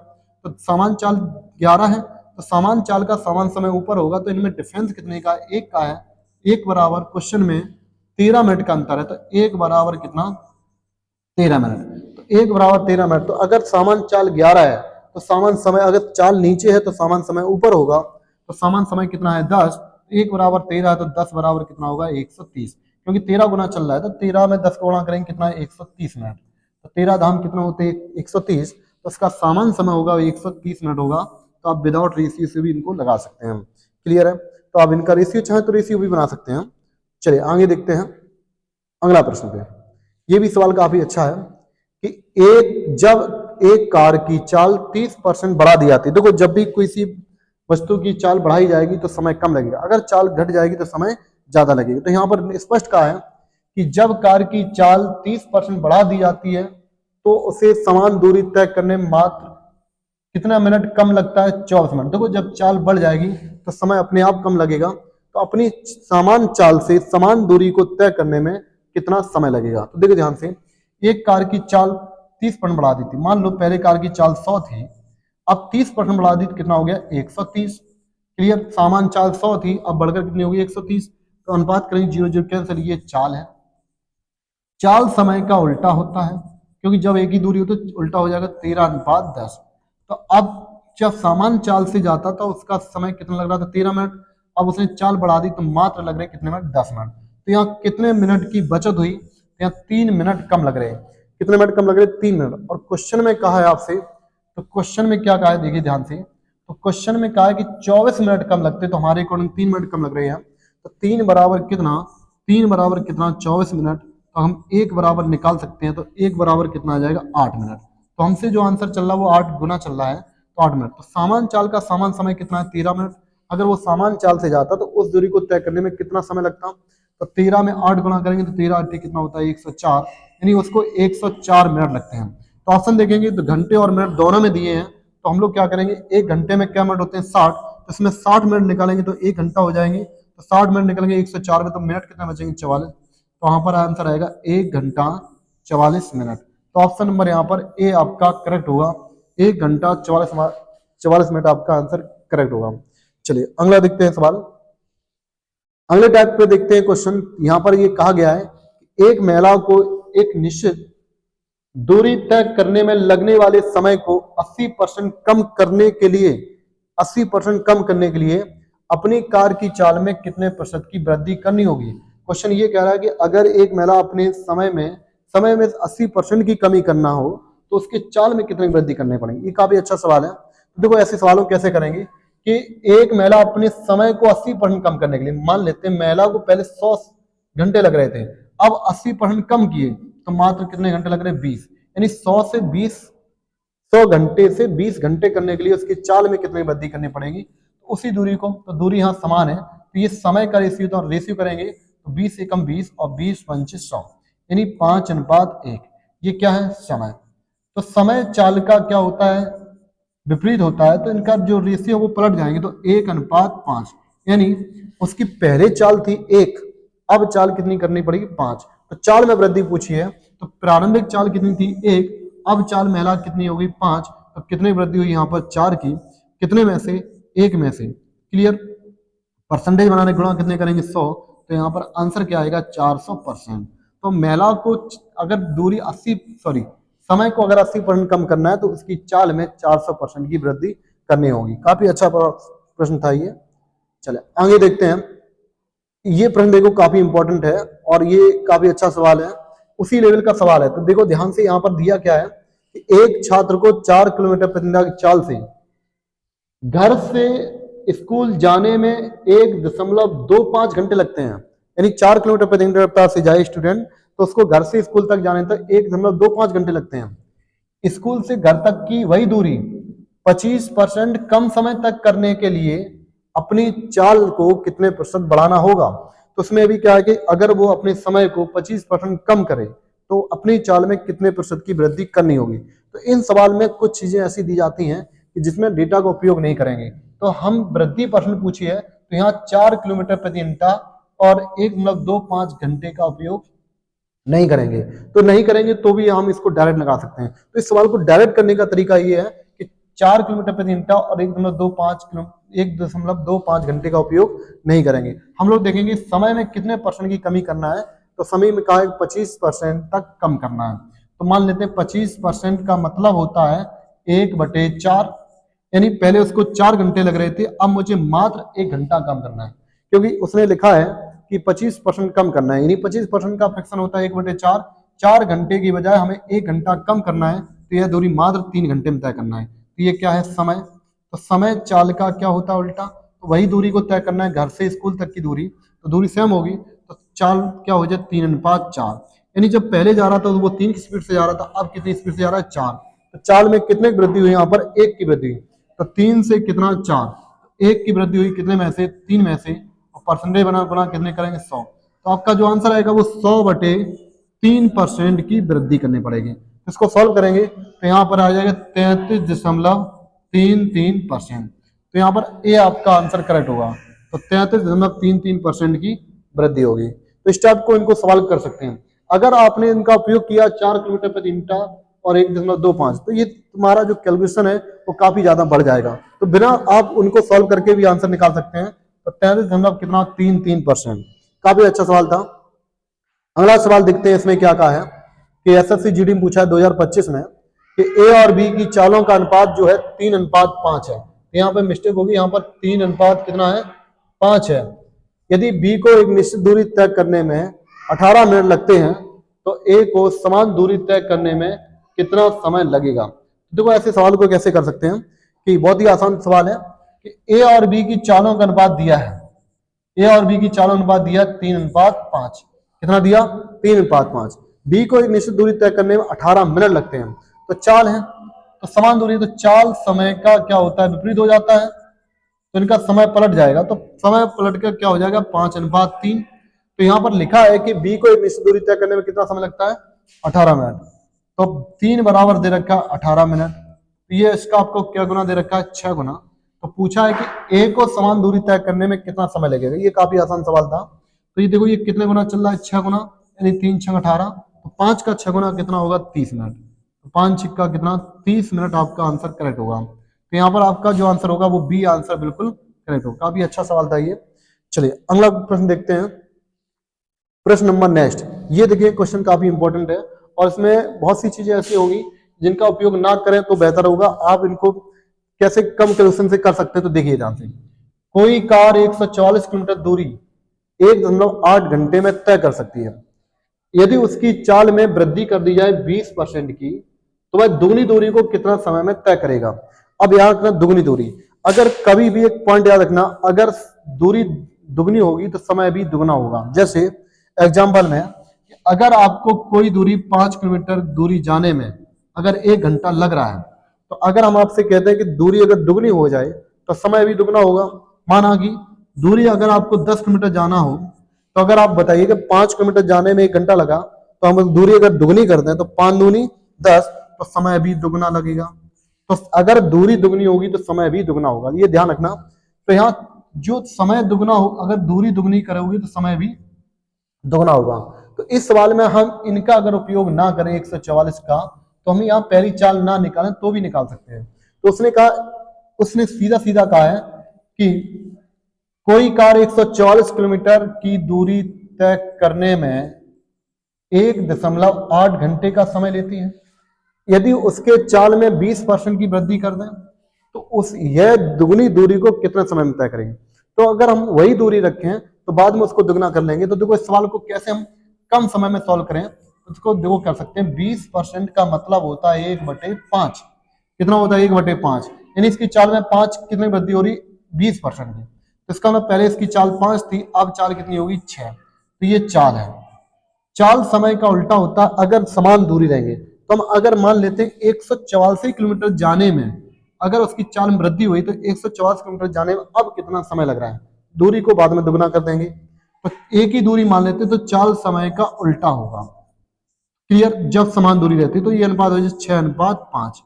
A: तो सामान्य चाल 11 है, तो सामान्य चाल का सामान्य समय ऊपर होगा। तो इनमें डिफरेंस कितने का, 1 का है। 1 बराबर क्वेश्चन में 13 मिनट का अंतर है, तो 1 बराबर कितना, 13 मिनट। तो 1 बराबर 13 मिनट। तो अगर सामान्य चाल 11 है तो सामान्य समय, अगर चाल नीचे है तो सामान्य समय ऊपर होगा, तो सामान्य समय कितना है 10, 1 बराबर 13 है, तो 10 बराबर कितना होगा 130, क्योंकि 13 गुना चल रहा है, तो 13 में 10 को गुणा करेंगे कितना है 130 मिनट, तो 13 धाम कितना होते हैं 130, तो इसका सामान्य समय होगा 130 मिनट होगा। तो आप विदाउट रेशियो से भी इनको लगा सकते हैं। क्लियर है? तो आप इनका रेशियो चाहे तो रेशियो भी बना सकते हैं। चलिए आगे देखते हैं अगला प्रश्न पे। ये भी सवाल काफी अच्छा है कि जब एक कार की चाल 30% बढ़ा दी जाती है, देखो जब भी किसी वस्तु की चाल बढ़ाई जाएगी तो समय कम लगेगा, अगर चाल घट जाएगी तो समय ज्यादा लगेगा। तो यहाँ पर स्पष्ट कहा है कि जब कार की चाल 30% बढ़ा दी जाती है तो उसे समान दूरी तय करने में मात्र कितना मिनट कम लगता है 24 मिनट। देखो जब चाल बढ़ जाएगी तो समय अपने आप कम लगेगा, तो अपनी समान चाल से समान दूरी को तय करने में कितना समय लगेगा। तो देखो ध्यान से, एक कार की चाल 30% बढ़ा दी थी, मान लो पहले कार की चाल 100 थी, अब 30% बढ़ा दी तो कितना हो गया 130। क्लियर? सामान चाल 100 थी, अब बढ़कर कितनी होगी 130, तो अनुपात करेंगे 0 0 कैंसिल, ये चाल है। चाल समय का उल्टा होता है, क्योंकि जब एक ही दूरी हो तो उल्टा हो जाएगा 13:10। तो अब जब सामान चाल से जाता था उसका समय कितना लग रहा था 13 मिनट, अब उसने चाल बढ़ा दी तो मात्र लग रहे कितने मिनट 10 मिनट। तो यहाँ कितने मिनट की बचत हुई, तो यहाँ 3 मिनट कम लग रहे हैं। कितने मिनट कम लग रहे हैं 3 मिनट। और क्वेश्चन में कहा है आपसे, तो क्वेश्चन में क्या कहा है देखिए ध्यान से, तो क्वेश्चन में कहा है कि 24 मिनट कम लगते, तो हमारे अकॉर्डिंग 3 मिनट कम लग रहे हैं। तो 3 बराबर कितना, 3 बराबर कितना 24 मिनट, तो हम 1 बराबर निकाल सकते हैं, तो 1 बराबर कितना आ जाएगा 8 मिनट। तो हमसे जो आंसर चल रहा है वो 8 गुना चल रहा है, तो 8 मिनट। तो सामान चाल का सामान समय कितना है 13 मिनट, अगर वो सामान चाल से जाता तो उस दूरी को तय करने में कितना समय लगता, तो 13 में 8 गुना करेंगे तो 13 8 कितना होता है 104, यानी उसको 104 मिनट लगते हैं। तो ऑप्शन देखेंगे तो घंटे और मिनट दोनों में दिए हैं, तो हम लोग क्या करेंगे, एक घंटे में क्या मिनट होते हैं 60, तो इसमें 60 मिनट निकालेंगे तो 1 घंटा हो जाएंगे, तो 60 मिनट निकलेंगे 104 में, तो मिनट कितना बचेंगे 44, तो वहां पर आंसर आएगा 1 घंटा 44 मिनट। तो ऑप्शन नंबर यहाँ पर ए आपका करेक्ट होगा, 1 घंटा 44 मिनट आपका आंसर करेक्ट होगा। चलिए अगला देखते हैं सवाल। अगले टाइप पे देखते हैं क्वेश्चन। यहाँ पर ये कहा गया है एक महिला को एक निश्चित दूरी तय करने में लगने वाले समय को 80% कम करने के लिए 80% कम करने के लिए अपनी कार की चाल में कितने प्रतिशत की वृद्धि करनी होगी। क्वेश्चन ये कह रहा है कि अगर एक महिला अपने समय में 80% की कमी करना हो तो उसके चाल में कितनी वृद्धि करनी पड़ेगी। ये काफी अच्छा सवाल है। तो देखो ऐसे सवालों कैसे करेंगे कि एक महिला अपने समय को 80% कम करने के लिए, मान लेते हैं महिला को पहले 100 घंटे लग रहे थे, अब 80% कम किए तो मात्र कितने घंटे लग रहे हैं 20, यानी 100 घंटे से 20 घंटे करने के लिए उसकी चाल में कितनी वृद्धि करनी पड़ेगी। तो उसी दूरी को, तो दूरी यहाँ समान है, तो ये समय का रेशियो, तो रेशियो करेंगे तो 20 एकम 20 और 20 पंच 100, यानी 5:1। ये क्या है समय। तो समय चाल का क्या होता है विपरीत होता है, तो इनका जो रेशियो वो पलट जाएंगे, तो 1:5, यानी उसकी पहले चाल थी 1, अब चाल कितनी करनी पड़ेगी 5। तो चाल में वृद्धि पूछी है, तो प्रारंभिक चाल कितनी थी 1, अब चाल महिला कितनी हो गई 5, तो कितनी वृद्धि हुई यहाँ पर 4 की, कितने में से 1 में से। क्लियर? परसेंटेज बनाने गुणा कितने करेंगे 100, तो यहाँ पर आंसर क्या आएगा 400%। तो महिला को अगर दूरी 80 सॉरी समय को अगर 80% कम करना है तो उसकी चाल में 400% की वृद्धि करनी होगी। काफी अच्छा प्रश्न था ये। चले आगे देखते हैं। ये प्रश्न देखो काफी इंपॉर्टेंट है और ये काफी अच्छा सवाल है, उसी लेवल का सवाल है। तो देखो ध्यान से, यहाँ पर दिया क्या है कि एक छात्र को 4 किलोमीटर प्रति घंटा की चाल से घर से स्कूल जाने में 1.25 घंटे लगते हैं, यानी 4 किलोमीटर प्रति घंटे रफ्तार से जाए स्टूडेंट तो उसको घर से स्कूल तक जाने तक 1.25 घंटे लगते हैं। स्कूल से घर तक की वही दूरी 25% कम समय तक करने के लिए अपनी चाल को कितने प्रतिशत बढ़ाना होगा। तो उसमें भी क्या है कि अगर वो अपने समय को 25% कम करे तो अपनी चाल में कितने प्रतिशत की वृद्धि करनी होगी। तो इन सवाल में कुछ चीजें ऐसी दी जाती हैं कि जिसमें डेटा का उपयोग नहीं करेंगे। तो हम वृद्धि प्रश्न पूछी है तो यहाँ 4 किलोमीटर प्रति घंटा और 1.25 घंटे का उपयोग नहीं करेंगे। तो नहीं करेंगे तो भी हम इसको डायरेक्ट लगा सकते हैं। तो इस सवाल को डायरेक्ट करने का तरीका ये है कि 4 किलोमीटर प्रति घंटा और 1.25 घंटे का उपयोग नहीं करेंगे। हम लोग देखेंगे समय में कितने परसेंट की कमी करना है, तो समय में कहा है 25% तक कम करना है। तो मान लेते हैं 25% का मतलब होता है 1/4, यानी पहले उसको 4 घंटे लग रहे थे, अब मुझे मात्र 1 घंटा कम करना है, क्योंकि उसने लिखा है कि 25% कम करना है, यानी 25% का फ्रैक्शन होता है 1/4। 4 घंटे की बजाय हमें 1 घंटा कम करना है, तो यह दूरी मात्र 3 घंटे में तय करना है। तो ये क्या है, समय। तो समय चाल का क्या होता है उल्टा, तो वही दूरी को तय करना है, घर से स्कूल तक की दूरी, तो दूरी सेम होगी, तो चाल क्या हो जाए 3:4। यानी जब पहले जा रहा था तो वो 3 की स्पीड से जा रहा था, अब कितनी स्पीड से जा रहा है, 4। तो चाल में कितने की वृद्धि हुई, यहाँ पर 1 की वृद्धि हुई, तो 3 से कितना 4, 1 की वृद्धि हुई कितने में से, 3 में से, और परसेंटेज बना गुना कितने करेंगे, 100। तो आपका जो आंसर आएगा वो 100/3% की वृद्धि करनी पड़ेगी। इसको सॉल्व करेंगे तो यहाँ पर आ जाएगा 33.33%। तो यहाँ पर ए आपका आंसर करेक्ट होगा, तो 33.33% की वृद्धि होगी। तो इस टाइप को इनको सवाल कर सकते हैं। अगर आपने इनका उपयोग किया 4 किलोमीटर प्रति घंटा और 1.25, तो ये तुम्हारा जो कैलकुलेशन है वो काफी ज्यादा बढ़ जाएगा। तो बिना आप उनको सॉल्व करके भी आंसर निकाल सकते हैं। तो 33.33%, काफी अच्छा सवाल था। अगला सवाल देखते हैं, इसमें क्या कहा है कि एसएससी जीडी में पूछा है 2025 में कि ए और बी की चालों का अनुपात जो है 3:5 है। यहाँ पे मिस्टेक होगी, यहाँ पर 3 कितना है, 5 है। यदि बी को एक निश्चित दूरी तय करने में 18 मिनट लगते हैं, तो ए को समान दूरी तय करने में कितना समय लगेगा। देखो ऐसे सवाल को कैसे कर सकते हैं कि बहुत ही आसान सवाल है कि ए और बी की चालों का अनुपात दिया है, ए और बी की चालों अनुपात दिया 3:5, कितना दिया, 3:5। बी को एक निश्चित दूरी तय करने में 18 मिनट लगते हैं, तो चाल है, तो समान दूरी, तो चाल समय का क्या होता है, विपरीत हो जाता है, तो इनका समय पलट जाएगा। तो समय पलट कर क्या हो जाएगा, 5:3। तो यहाँ पर लिखा है कि बी को एक निश्चित दूरी तय करने में कितना समय लगता है, 18 मिनट। तो 3 बराबर दे रखा है 18 मिनट, तो ये इसका आपको क्या गुना दे रखा है, 6 गुना। तो पूछा है कि ए को समान दूरी तय करने में कितना समय लगेगा। ये काफी आसान सवाल था। तो ये देखो ये कितने गुना चल रहा है, 6 गुना, यानी 3 6 18, तो 5 का 6 गुना कितना होगा, 30 मिनट। तो 5 6 का कितना, 30 मिनट आपका आंसर करेक्ट होगा। तो यहाँ पर आपका जो आंसर होगा वो बी आंसर बिल्कुल करेक्ट होगा। काफी अच्छा सवाल था ये। चलिए अगला प्रश्न देखते हैं, प्रश्न नंबर नेक्स्ट। ये देखिए क्वेश्चन काफी इंपॉर्टेंट है और इसमें बहुत सी चीजें ऐसी होंगी जिनका उपयोग ना करें तो बेहतर होगा। आप इनको कैसे कम क्वेश्चन से कर सकते हैं, तो देखिए ध्यान से। कोई कार 144 किलोमीटर दूरी 1.8 घंटे में तय कर सकती है। यदि उसकी चाल में वृद्धि कर दी जाए 20% की, तो वह दुगनी दूरी को कितना समय में तय करेगा। अब यहाँ रखना दुगनी दूरी, अगर कभी भी एक पॉइंट याद रखना, अगर दूरी दुगनी होगी तो समय भी दुगना होगा। जैसे एग्जाम्पल में, अगर आपको कोई दूरी 5 किलोमीटर दूरी जाने में अगर 1 घंटा लग रहा है, तो अगर हम आपसे कहते हैं कि दूरी अगर दुगनी हो जाए तो समय भी दुगना होगा। माना कि दूरी अगर आपको 10 किलोमीटर जाना हो, तो अगर आप बताइए कि 5 किलोमीटर जाने में 1 घंटा लगा, तो हम दूरी अगर दुगनी कर दें तो 5 दूनी 10, तो समय भी दुगना लगेगा। तो अगर दूरी दुगनी होगी तो समय भी दुगना होगा, ये ध्यान रखना। तो यहाँ जो समय दुगना हो, अगर दूरी दुगनी करोगे तो समय भी दुगना होगा। तो इस सवाल में हम इनका अगर उपयोग ना करें 144 का, तो हम यहाँ पहली चाल ना निकालें तो भी निकाल सकते हैं। तो उसने कहा, उसने सीधा सीधा कहा है कि कोई कार 144 किलोमीटर की दूरी तय करने में 1.8 घंटे का समय लेती है। यदि उसके चाल में 20% की वृद्धि कर दें, तो उस यह दुगनी दूरी को कितने समय में तय करेंगे। तो अगर हम वही दूरी रखें तो बाद में उसको दुगना कर लेंगे। तो देखो इस सवाल को कैसे हम कम समय में सॉल्व करें, उसको देखो कर सकते हैं। 20% का मतलब होता है 1/5। कितना होता है, 1/5, यानी इसकी चाल में 5 कितनी वृद्धि हो रही, 20% की। तो इसका मतलब पहले इसकी चाल 5 थी, अब चाल कितनी होगी, 6। तो ये चाल है। चाल समय का उल्टा होता है अगर समान दूरी रहेंगे। तो हम अगर मान लेते हैं 184 किलोमीटर जाने में अगर उसकी चाल में वृद्धि हुई, तो 184 किलोमीटर जाने में अब कितना समय लग रहा है, दूरी को बाद में दुगना कर देंगे। तो एक ही दूरी मान लेते तो चाल समय का उल्टा होगा। क्लियर, जब समान दूरी रहती है तो ये अनुपात हो जाए 6:5।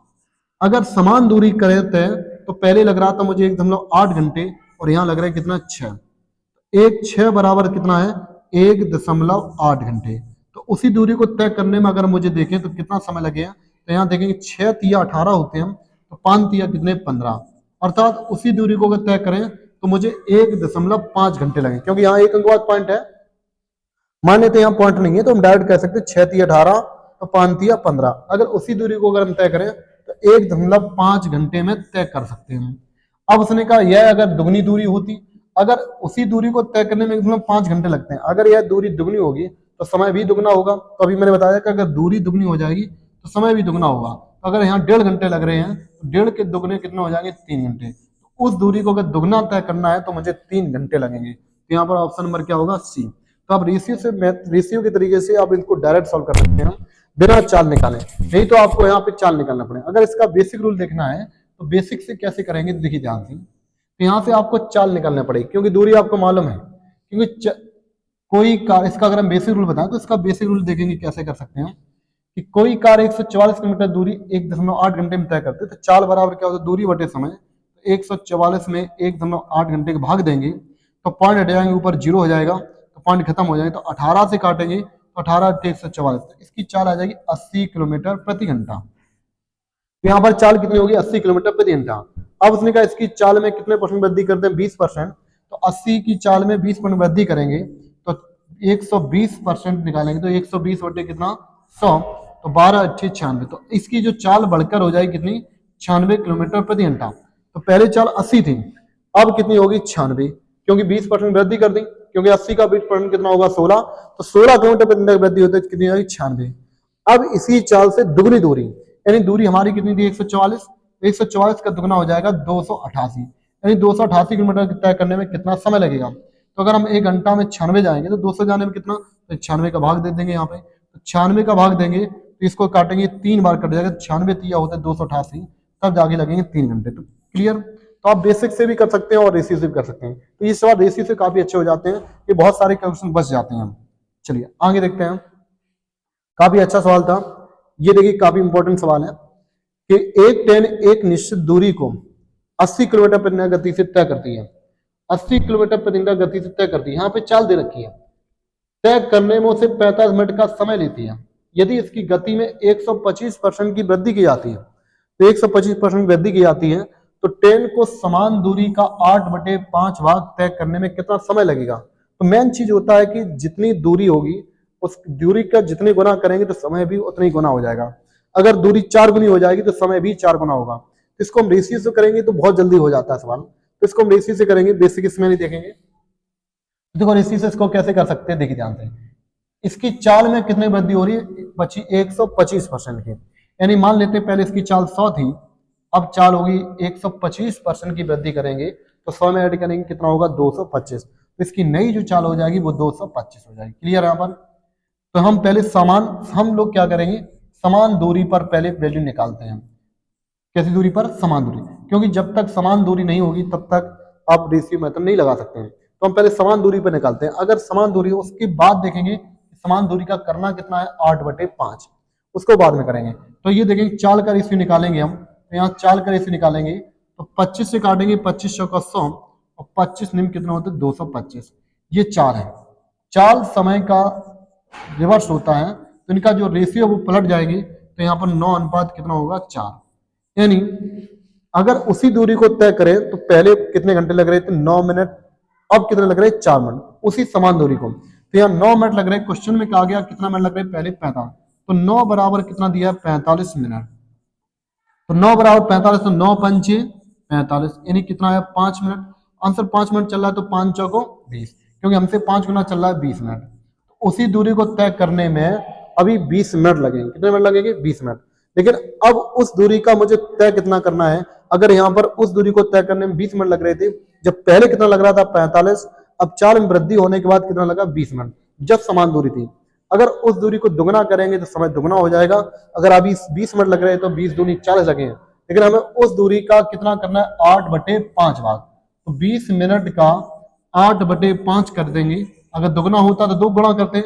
A: अगर समान दूरी करते हैं तो पहले लग रहा था मुझे 1.8 घंटे और यहाँ लग रहा है कितना, 6। 6 बराबर कितना है, 1.8 घंटे। तो उसी दूरी को तय करने में अगर मुझे देखें तो कितना समय लगेगा, तो यहाँ देखेंगे 6 तिया 18 होते हैं, तो 5 तिया कितने, 15। अर्थात उसी दूरी को अगर तय करें तो मुझे 1.5 घंटे लगे, क्योंकि यहाँ एक अंक बाद पॉइंट है। मान लेते यहाँ पॉइंट नहीं है तो हम डायरेक्ट कह सकते 6 तिया 18 तो 5 तिया 15। अगर उसी दूरी को अगर हम तय करें तो 1.5 घंटे में तय कर सकते हैं। अब उसने कहा यह अगर दुगनी दूरी होती, अगर उसी दूरी को तय करने में 1.5 घंटे लगते हैं, अगर यह दूरी दुगनी होगी तो समय भी दुगना होगा। तो अभी मैंने बताया कि अगर दूरी दुगनी हो जाएगी तो समय भी दुगना होगा। तो अगर यहाँ 1.5 घंटे लग रहे हैं तो 1.5 के दुगने कितने हो जाएंगे, 3 घंटे। तो उस दूरी को अगर दुगना तय करना है तो मुझे 3 घंटे लगेंगे। तो यहाँ पर ऑप्शन नंबर क्या होगा, सी। तो आप रेशियो के तरीके से आप इनको डायरेक्ट सॉल्व कर सकते हैं बिना चाल निकाले, नहीं तो आपको यहाँ पे चाल निकालना पड़ेगा। अगर इसका बेसिक रूल देखना है तो बेसिक से कैसे करेंगे, देखिए ध्यान से। तो यहाँ से आपको चाल निकालना पड़ेगी क्योंकि दूरी आपको मालूम है। क्योंकि कोई कार, इसका अगर हम बेसिक रूल बताएं तो इसका बेसिक रूल देखेंगे कैसे कर सकते हैं कि कोई कार 144 किलोमीटर दूरी 1.8 घंटे में तय करते हैं, तो चाल बराबर क्या होता है, दूरी बटे समय। तो 144 में 1.8 घंटे के भाग देंगे तो पॉइंट हट जाएंगे, ऊपर 0 हो जाएगा तो पॉइंट खत्म हो जाएंगे। तो 18 से काटेंगे तो 18 × 144, तो इसकी चाल आ जाएगी 80 किलोमीटर प्रति घंटा। तो यहाँ पर चाल कितनी होगी, 80 किलोमीटर प्रति घंटा। अब उसने कहा इसकी चाल में कितने परसेंट वृद्धि करते हैं, 20%। तो 80 की चाल में 20% वृद्धि करेंगे तो 120% निकालेंगे, तो 120 बटे कितना, 100, तो 12 × 8 = 96। तो इसकी जो चाल बढ़कर हो जाएगी कितनी, 96 किलोमीटर प्रति घंटा। तो पहले चाल 80 थी, अब कितनी होगी, 96, क्योंकि 20% वृद्धि कर दी, क्योंकि 80 का 20% कितना होगा, 16। तो 16 किलोमीटर प्रति घंटा वृद्धि होती है, कितनी होगी, 96। अब इसी चाल से दुगनी दूरी, यानी दूरी हमारी कितनी थी, 144, 144 का दुगना हो जाएगा 288, यानी 288 किलोमीटर तय करने में कितना समय लगेगा। तो अगर हम 1 घंटा में 96 जाएंगे तो 200 जाने में कितना, तो 96 का भाग दे देंगे यहाँ पे। तो 96 का भाग देंगे तो इसको काटेंगे, 3 बार कट जाएगा, 96 तिया होता है 288, तब जाके लगेंगे 3 घंटे। तो क्लियर। तो आप बेसिक से भी कर सकते हैं और रेशियो से भी कर सकते हैं। तो ये सवाल रेशियो से काफी अच्छे हो जाते हैं, ये बहुत सारे क्वेश्चन बच जाते हैं। चलिए आगे देखते हैं। काफी अच्छा सवाल था ये, देखिए काफी इंपॉर्टेंट सवाल है कि एक ट्रेन एक निश्चित दूरी को 80 किलोमीटर प्रति घंटा गति से तय करती है, 80 किलोमीटर प्रति घंटा गति से तय करती है। यहाँ पे चाल दे रखी है, तय करने में उसे 45 मिनट का समय लेती है। यदि इसकी गति में 125% की वृद्धि की जाती है, तो 125% वृद्धि की जाती है तो ट्रेन को समान दूरी का 8/5 भाग तय करने में कितना समय लगेगा। तो मेन चीज होता है कि जितनी दूरी होगी उस दूरी का जितने गुना करेंगे तो समय भी उतना ही गुना हो जाएगा। अगर दूरी 4 गुनी हो जाएगी तो समय भी 4 गुना होगा। तो इसको हम रेशियो से करेंगे तो बहुत जल्दी हो जाता है सवाल। तो इसको हम रेशियो से करेंगे, बेसिक इसमें नहीं देखेंगे। देखो रेशियो से इसको कैसे कर सकते हैं, देखिए ध्यान से। इसकी चाल में कितनी वृद्धि हो रही है, बची 125% की, यानी मान लेते हैं पहले इसकी चाल 100 थी, अब चाल होगी 125% की वृद्धि करेंगे तो 100 में ऐड करेंगे कितना होगा, 225। तो इसकी नई जो चाल हो जाएगी वो 225 हो जाएगी। क्लियर है यहाँ पर। तो हम पहले हम लोग क्या करेंगे, समान दूरी पर पहले वैल्यू निकालते हैं। कैसी दूरी पर, समान दूरी, क्योंकि जब तक समान दूरी नहीं होगी तब तक आप रेशियो मेथड नहीं लगा सकते हैं। तो हम पहले समान दूरी पर निकालते हैं। अगर समान दूरी हो उसके बाद देखेंगे समान दूरी का करना कितना है, 8/5, उसको बाद में करेंगे। तो ये देखेंगे चाल का रेशियो निकालेंगे हम, तो यहाँ चाल का रेशियो निकालेंगे तो 25 से काटेंगे, 25 चौका 100 और 25 निम्न कितना होता है, 225। ये चाल है, चाल समय का रिवर्स होता है तो इनका जो रेशियो वो पलट जाएगी। तो यहाँ पर 9 अनुपात कितना होगा, 4। यानी अगर उसी दूरी को तय करें तो पहले कितने घंटे लग रहे थे, 9 मिनट, अब कितने लग रहे हैं, 4 मिनट, उसी समान दूरी को। तो यहाँ 9 मिनट लग रहे हैं, क्वेश्चन में कहा गया कितना मिनट लग रहे हैं, पहले 45, तो 9 बराबर कितना दिया है, 45 मिनट। तो 9 बराबर 45, तो 9 पंचे 45, यानी कितना है, 5 मिनट। आंसर 5 मिनट चल रहा है, तो 5 चौको 20, क्योंकि हमसे 5 गुना चल रहा है 20 मिनट। तो उसी दूरी को तय करने में अभी 20 मिनट लगेंगे। कितने मिनट लगेंगे, 20 मिनट। लेकिन अब उस दूरी का मुझे तय कितना करना है। अगर यहाँ पर उस दूरी को तय करने में 20 मिनट लग रहे थे, जब पहले कितना लग रहा था, 45, अब 4 में वृद्धि होने के बाद कितना लगा, 20 मिनट, जब समान दूरी थी। अगर उस दूरी को दुगना करेंगे तो समय दुगना हो जाएगा। अगर अभी 20 मिनट लग रहे हैं तो 20 दूनी 40 लगे हैं, लेकिन हमें उस दूरी का कितना करना है, 8/5 भाग। तो 20 मिनट का 8/5 कर देंगे। अगर दुगना होता तो 2 गुणा करते,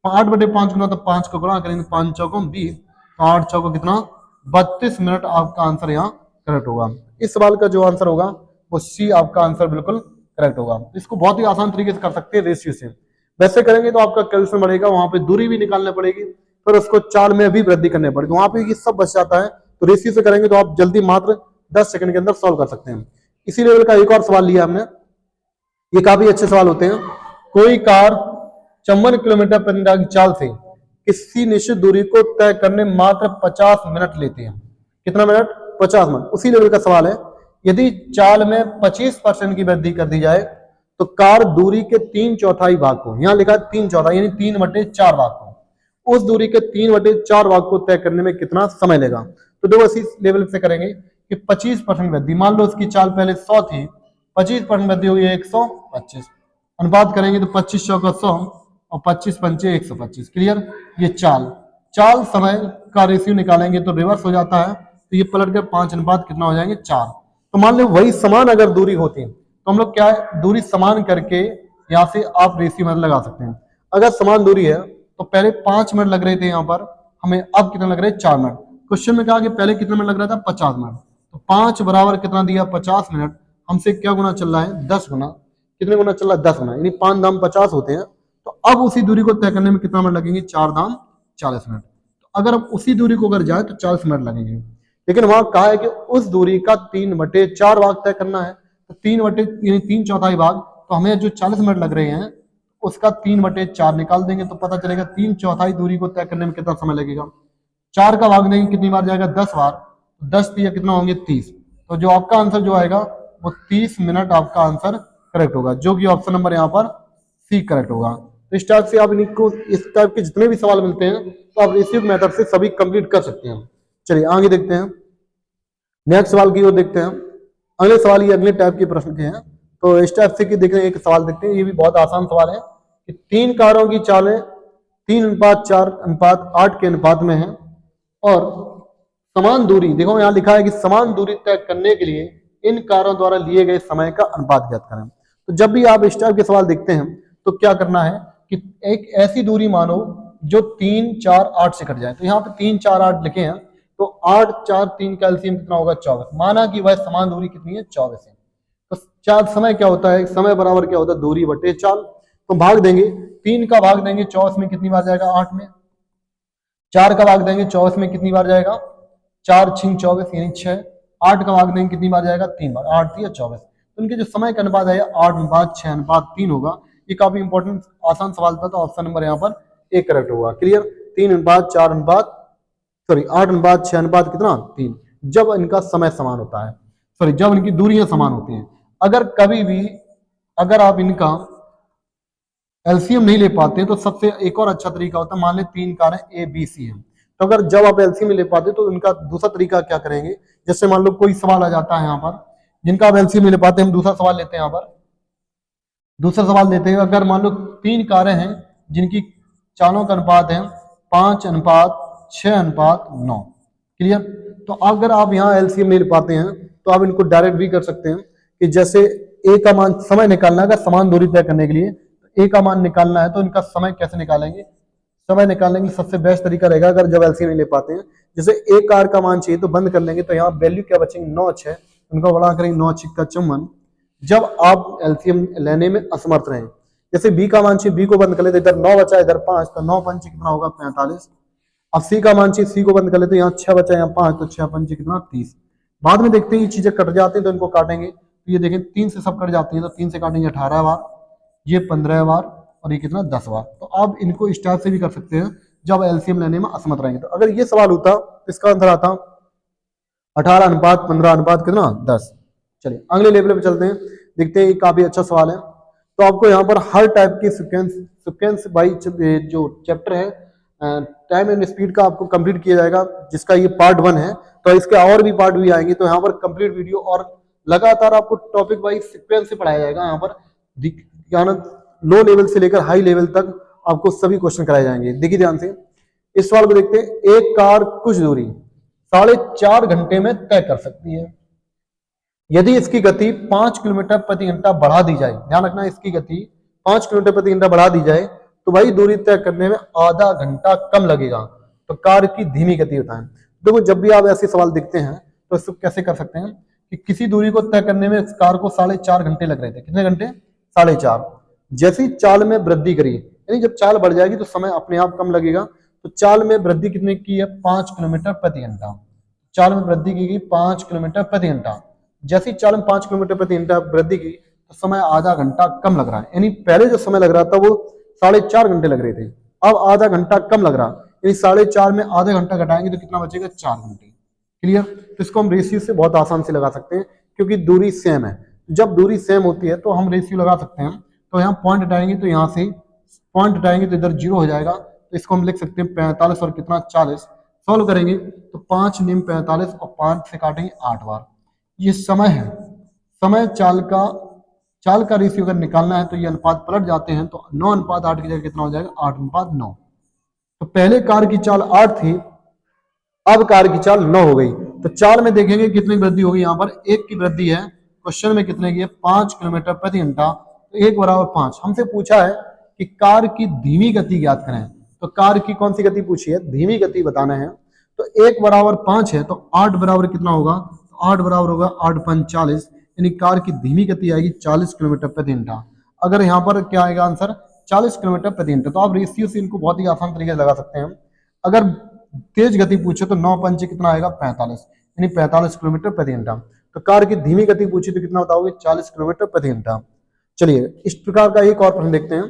A: 8/5 गुना तो 5 को गुणा करेंगे, 5 चौको 20, तो 8 चौको कितना, 32 मिनट। आपका आंसर यहाँ करेक्ट होगा। इस सवाल का जो आंसर होगा वो सी आपका आंसर बिल्कुल करेक्ट होगा। इसको बहुत ही आसान तरीके से कर सकते हैं रेशियो से। वैसे करेंगे तो आपका कैलकुलेशन बढ़ेगा, वहां पे दूरी भी निकालनी पड़ेगी, फिर उसको चाल में भी वृद्धि करनी पड़ेगी, वहां पे ये सब बच जाता है। तो रेशियो से करेंगे तो आप जल्दी मात्र 10 सेकंड के अंदर सॉल्व कर सकते हैं। इसी लेवल का एक और सवाल लिया हमने, ये काफी अच्छे सवाल होते हैं। कोई कार 54 किलोमीटर प्रति घंटा की चाल से किसी निश्चित दूरी को तय करने मात्र 50 मिनट लेते हैं। कितना मिनट? 50 मिनट। उसी लेवल का सवाल है, यदि चाल में 25% की वृद्धि कर दी जाए तो कार दूरी के 3/4 भाग को, यहां लिखा है 3/4 यानी 3/4 भाग को, उस दूरी के 3/4 भाग को तय करने में कितना समय लेगा? तो देखो इसी लेवल से करेंगे कि 25% वृद्धि, मान लो उसकी चाल पहले 100 थी, 25% वृद्धि हुई 125, अनुपात करेंगे तो 25 चौका 100 और 25 पंचे 125। क्लियर? ये चाल चाल समय का रेशियो निकालेंगे तो रिवर्स हो जाता है, तो ये पलट कर 5 अनुपात कितना हो जाएंगे? 4। तो मान लो वही समान अगर दूरी होती तो हम लोग क्या है, दूरी समान करके यहाँ से आप रेशियो मतलब लगा सकते हैं। अगर समान दूरी है तो पहले 5 मिनट लग रहे थे यहाँ पर, हमें अब कितना लग रहा है? 4 मिनट। क्वेश्चन में कहा कि पहले कितना मिनट लग रहा था? 50 मिनट। तो 5 बराबर कितना दिया? 50 मिनट। हमसे क्या गुना चल रहा है? 10 गुना। कितने गुना चल रहा है? 10 गुना, यानी 5 दाम 50 होते हैं। तो अब उसी दूरी को तय करने में कितना मिनट लगेंगे? 4 दाम 40 मिनट। तो अगर अब उसी दूरी को अगर जाए तो 40 मिनट लगेंगे, लेकिन वहां कहा है कि उस दूरी का 3/4 भाग तय करना है। तो 3/4 भाग, तो हमें जो 40 मिनट लग रहे हैं उसका 3/4 निकाल देंगे तो पता चलेगा 3/4 दूरी को तय करने में कितना समय लगेगा। 4 का भाग देंगे कितनी बार जाएगा? 10 बार। 10 दिया कितना होंगे? 30। तो जो आपका आंसर जो आएगा वो 30 मिनट आपका आंसर करेक्ट होगा, जो कि ऑप्शन नंबर यहाँ पर सी करेक्ट होगा। तो इस टाइप से आप इनको, इस टाइप के जितने भी सवाल मिलते हैं तो आप इसी मेथड से सभी कंप्लीट कर सकते हैं। चलिए आगे देखते हैं, नेक्स्ट सवाल की ओर देखते हैं। अगले सवाल ये अगले टाइप के प्रश्न के हैं, तो इस टाइप से देखते हैं। एक सवाल देखते हैं, ये भी बहुत आसान सवाल है कि 3 कारों की चालें 3:4:8 के अनुपात में है और समान दूरी, देखो यहाँ लिखा है कि समान दूरी तय करने के लिए इन कारों द्वारा लिए गए समय का अनुपात ज्ञात करें। तो जब भी आप इस टाइप के सवाल देखते हैं तो क्या करना है कि एक ऐसी दूरी मानो जो 3, 4, 8 से कट जाए। तो यहाँ पे 3, 4, 8 लिखे हैं, तो 8, 4, 3 का एलसीएम कितना होगा? 24। माना कि वह समान दूरी कितनी है? 24 है। तो चार समय क्या होता है? समय बराबर क्या होता है? दूरी बटे चाल। तो भाग देंगे, 3 का भाग देंगे 24 में कितनी बार जाएगा? 8 में। 4 का भाग देंगे 24 में कितनी बार जाएगा? 4 6 24 यानी 6। 8 का भाग देंगे कितनी बार जाएगा? 3 बार। 8 3 24। तो उनके जो समय का अनुपात है 8:6:3 होगा। ये काफी इंपॉर्टेंट आसान सवाल था, तो ऑप्शन नंबर यहाँ पर एक करेक्ट होगा। क्लियर? 3:4 सॉरी 8:6 कितना? 3, जब इनका समय समान होता है, सॉरी जब इनकी दूरियां समान होती हैं। अगर कभी भी अगर आप इनका एलसीएम नहीं ले पाते तो सबसे एक और अच्छा तरीका होता है, मान ले 3 कारें ए बी सी हैं, तो अगर जब आप एलसीएम नहीं ले पाते तो इनका दूसरा तरीका क्या करेंगे? जैसे मान लो कोई सवाल आ जाता है यहाँ पर जिनका आप एलसीएम नहीं ले पाते, हम दूसरा सवाल लेते हैं। यहाँ पर दूसरा सवाल लेते हैं, अगर मान लो 3 कारें हैं जिनकी चालों का अनुपात है 5:6:9। क्लियर? तो अगर आप यहाँ एलसीएम नहीं ले पाते हैं तो आप इनको डायरेक्ट भी कर सकते हैं कि जैसे ए का मान समय निकालना है, अगर समान दूरी तय करने के लिए ए का मान निकालना है तो इनका समय कैसे निकालेंगे? समय निकालने के लिए सबसे बेस्ट तरीका रहेगा, अगर जब एलसीएम नहीं ले पाते हैं, जैसे एक कार का मान चाहिए तो बंद कर लेंगे, तो यहाँ वैल्यू क्या बचेंगे? 9 6, उनको बड़ा करेंगे 9 6 का 54। जब आप एलसीएम लेने में असमर्थ रहें, जैसे बी का मान चाहिए, बी को बंद कर लेते, इधर 9 बचा इधर 5, तो 9 पंच कितना होगा? 45। अब सी का मान चाहिए, सी को बंद कर लेते, यहाँ 6 बचा यहाँ 5, तो 6 पंच कितना? 30। बाद में देखते हैं ये चीजें कट जाती हैं तो इनको काटेंगे, तो ये देखें 3 से सब कट जाती हैं, तो 3 से काटेंगे 18 बार, ये 15 बार और ये कितना? 10 बार। तो आप इनको इस टाइप से भी कर सकते हैं जब एलसीएम लेने में असमर्थ रहेंगे। तो अगर ये सवाल होता तो इसका आंसर आता 18:15 कितना? 10। चलिए अगले लेवल पे चलते हैं, देखते हैं। ये काफी अच्छा सवाल है। तो आपको यहाँ पर हर टाइप की सिक्वेंस बाई जो चैप्टर है टाइम एंड स्पीड का आपको कंप्लीट किया जाएगा, जिसका ये पार्ट 1 है। तो इसके और भी पार्ट भी आएंगे, तो यहाँ पर कंप्लीट वीडियो और लगातार आपको टॉपिक वाइज सिक्वेंस से पढ़ाया जाएगा। यहाँ पर लो लेवल से लेकर हाई लेवल तक आपको सभी क्वेश्चन कराए जाएंगे। देखिए ध्यान से, इस सवाल को देखते हैं। एक कार कुछ दूरी 4.5 घंटे में तय कर सकती है यदि इसकी गति 5 किलोमीटर प्रति घंटा बढ़ा दी जाए। ध्यान रखना, इसकी गति 5 किलोमीटर प्रति घंटा बढ़ा दी जाए तो वही दूरी तय करने में आधा घंटा कम लगेगा। तो कार की धीमी गति होता है। देखो जब भी आप ऐसे सवाल देखते हैं तो इसको कैसे कर सकते हैं कि किसी दूरी को तय करने में कार को 4.5 घंटे लग रहे थे। कितने घंटे? 4.5। जैसी चाल में वृद्धि करी, यानी जब चाल बढ़ जाएगी तो समय अपने आप कम लगेगा। तो चाल में वृद्धि कितने की है? 5 किलोमीटर प्रति घंटा। चाल में वृद्धि की गई 5 किलोमीटर प्रति घंटा। जैसी चाल में 5 किलोमीटर प्रति घंटा वृद्धि की तो समय आधा घंटा कम लग रहा है, यानी पहले जो समय लग रहा था वो 4.5 घंटे लग रहे थे, अब आधा घंटा कम लग रहा है, यानी 4.5 में आधा घंटा घटाएंगे तो कितना बचेगा? 4 घंटे। क्लियर। तो इसको हम रेशियो से बहुत आसान से लगा सकते हैं क्योंकि दूरी सेम है। जब दूरी सेम होती है तो हम रेशियो लगा सकते हैं। तो यहाँ पॉइंट हटाएंगे तो यहाँ से पॉइंट हटाएंगे तो इधर 0 हो जाएगा, तो इसको हम लिख सकते हैं 45 और कितना 40। सॉल्व करेंगे तो 5 निम 45 और 5 से काटेंगे 8 बार। ये समय है, समय चाल का रेशियो अगर निकालना है तो ये अनुपात पलट जाते हैं, तो 9:8 की जगह कितना हो जाएगा 8:9। तो पहले कार की चाल 8 थी, अब कार की चाल 9 हो गई। तो चाल में देखेंगे कितनी वृद्धि होगी, यहाँ पर 1 की वृद्धि है। क्वेश्चन में कितने की है 5 किलोमीटर प्रति घंटा, तो 1 बराबर 5। हमसे पूछा है कि कार की धीमी गति ज्ञात करें, तो कार की कौन सी गति पूछी है, धीमी गति बताना है। तो 1 बराबर 5 है, तो 8 बराबर कितना होगा, तो 8 बराबर होगा 8×5 40, यानी कार की धीमी गति आएगी 40 किलोमीटर प्रति घंटा। अगर यहाँ पर क्या आएगा आंसर 40 किलोमीटर प्रति घंटा। तो आप रेशियो से इनको बहुत ही आसान तरीके से लगा सकते हैं। अगर तेज गति पूछे तो 9×5 कितना आएगा 45, यानी 45 किलोमीटर प्रति घंटा। तो कार की धीमी गति पूछी तो कितना बताओगे 40 किलोमीटर प्रति घंटा। चलिए इस प्रकार का एक और प्रश्न देखते हैं।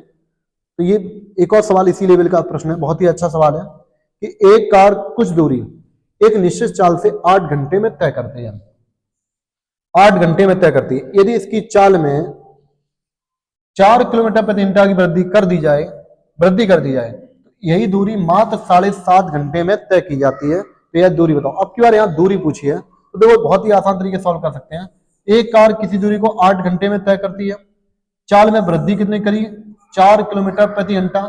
A: तो ये एक और सवाल इसी लेवल का प्रश्न है, बहुत ही अच्छा सवाल है कि एक कार कुछ दूरी एक निश्चित चाल से 8 घंटे में तय करती है, 8 घंटे में तय करती है। यदि इसकी चाल में 4 किलोमीटर प्रति घंटा की वृद्धि कर दी जाए तो यही दूरी मात्र 7.5 घंटे में तय की जाती है। तो यह दूरी बताओ। अब की बार यहाँ दूरी पूछी है, तो देखो बहुत ही आसान तरीके से सॉल्व कर सकते हैं। एक कार किसी दूरी को 8 घंटे में तय करती है, चाल में वृद्धि कितनी करी 4 किलोमीटर प्रति घंटा,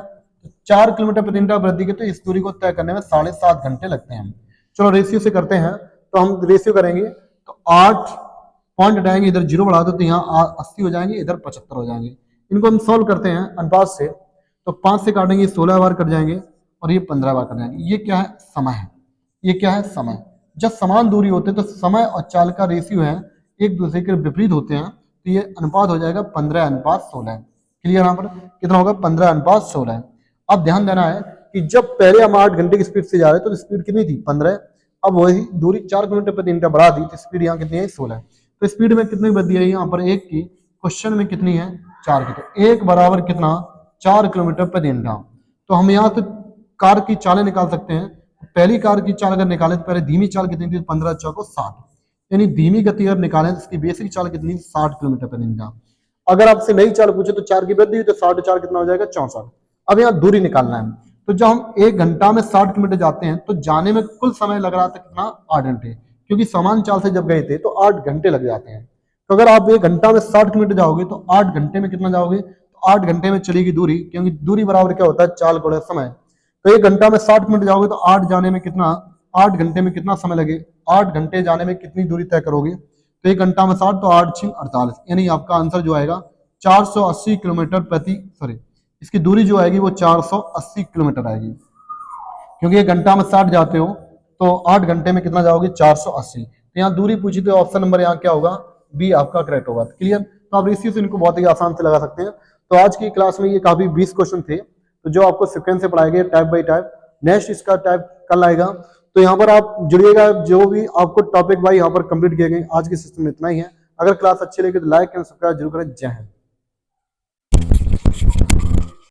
A: 4 किलोमीटर प्रति घंटा वृद्धि की, तो इस दूरी को तय करने में 7.5 घंटे लगते हैं। चलो रेशियो से करते हैं, तो हम रेशियो करेंगे तो 8 पॉइंट हटाएंगे, इधर 0 बढ़ा दो तो यहाँ 80 हो जाएंगे, इधर 75 हो जाएंगे। इनको हम सॉल्व करते हैं अनुपात से, तो 5 से काटेंगे 16 बार कट जाएंगे और ये 15 बार कट जाएंगे। ये क्या है समय है, ये क्या है समय। जब समान दूरी होते हैं तो समय और चाल का रेशियो है एक दूसरे के विपरीत होते हैं, तो ये अनुपात हो जाएगा 15:16। क्लियर, यहाँ पर कितना होगा 15:16। अब ध्यान देना है कि जब पहले हम 8 घंटे की स्पीड से जा रहे हैं तो स्पीड कितनी थी 15, अब वही दूरी 4 किलोमीटर प्रति घंटा बढ़ा दी तो स्पीड यहाँ कितनी है 16। तो स्पीड में कितनी वृद्धि है यहाँ पर 1 की, क्वेश्चन में कितनी है 4 की, तो 1 बराबर कितना 4 किलोमीटर प्रति घंटा। तो हम यहाँ से कार की चालें निकाल सकते हैं। पहली कार की चाल अगर निकालें तो पहले धीमी चाल कितनी थी 15×4=60, यानी धीमी गति अगर निकालें तो इसकी बेसिक चाल कितनी 60 किलोमीटर प्रति घंटा। अगर आपसे नई चाल पूछे तो 4 की वृद्धि हुई तो 60×4 कितना हो जाएगा 64। अब यहाँ दूरी निकालना है, तो जब हम 1 घंटा में 60 किलोमीटर जाते हैं तो जाने में कुल समय लग रहा था कितना 8 घंटे, क्योंकि समान चाल से जब गए थे तो 8 घंटे लग जाते हैं। तो अगर आप 1 घंटा में 60 किलोमीटर जाओगे तो 8 घंटे में कितना जाओगे, तो 8 घंटे में चलेगी दूरी, क्योंकि दूरी बराबर क्या होता है चाल गुणा समय। तो 1 घंटा में 60 मिनट जाओगे तो 8 जाने में कितना 8 घंटे में कितना समय लगे, 8 घंटे जाने में कितनी दूरी तय करोगे, तो 1 घंटा में 60 तो 8×6=48, यानी आपका आंसर जो आएगा 480 किलोमीटर इसकी दूरी जो आएगी वो 480 किलोमीटर आएगी, क्योंकि 1 घंटा में 60 जाते हो तो 8 घंटे में कितना जाओगे 480। तो यहाँ दूरी पूछी तो ऑप्शन नंबर यहाँ क्या होगा बी आपका करेक्ट होगा। क्लियर, तो आप रेशियो से इनको बहुत ही आसान से लगा सकते हैं। तो आज की क्लास में ये काफी 20 क्वेश्चन थे, तो जो आपको सीक्वेंस से पढ़ाए गए टाइप बाई टाइप। नेक्स्ट इसका टाइप कल आएगा, तो यहाँ पर आप जुड़िएगा, जो भी आपको टॉपिक वाइज यहाँ पर कंप्लीट किए गए। आज के सिस्टम में इतना ही है। अगर क्लास अच्छी लगी तो लाइक एंड सब्सक्राइब जरूर करें। जय हिंद।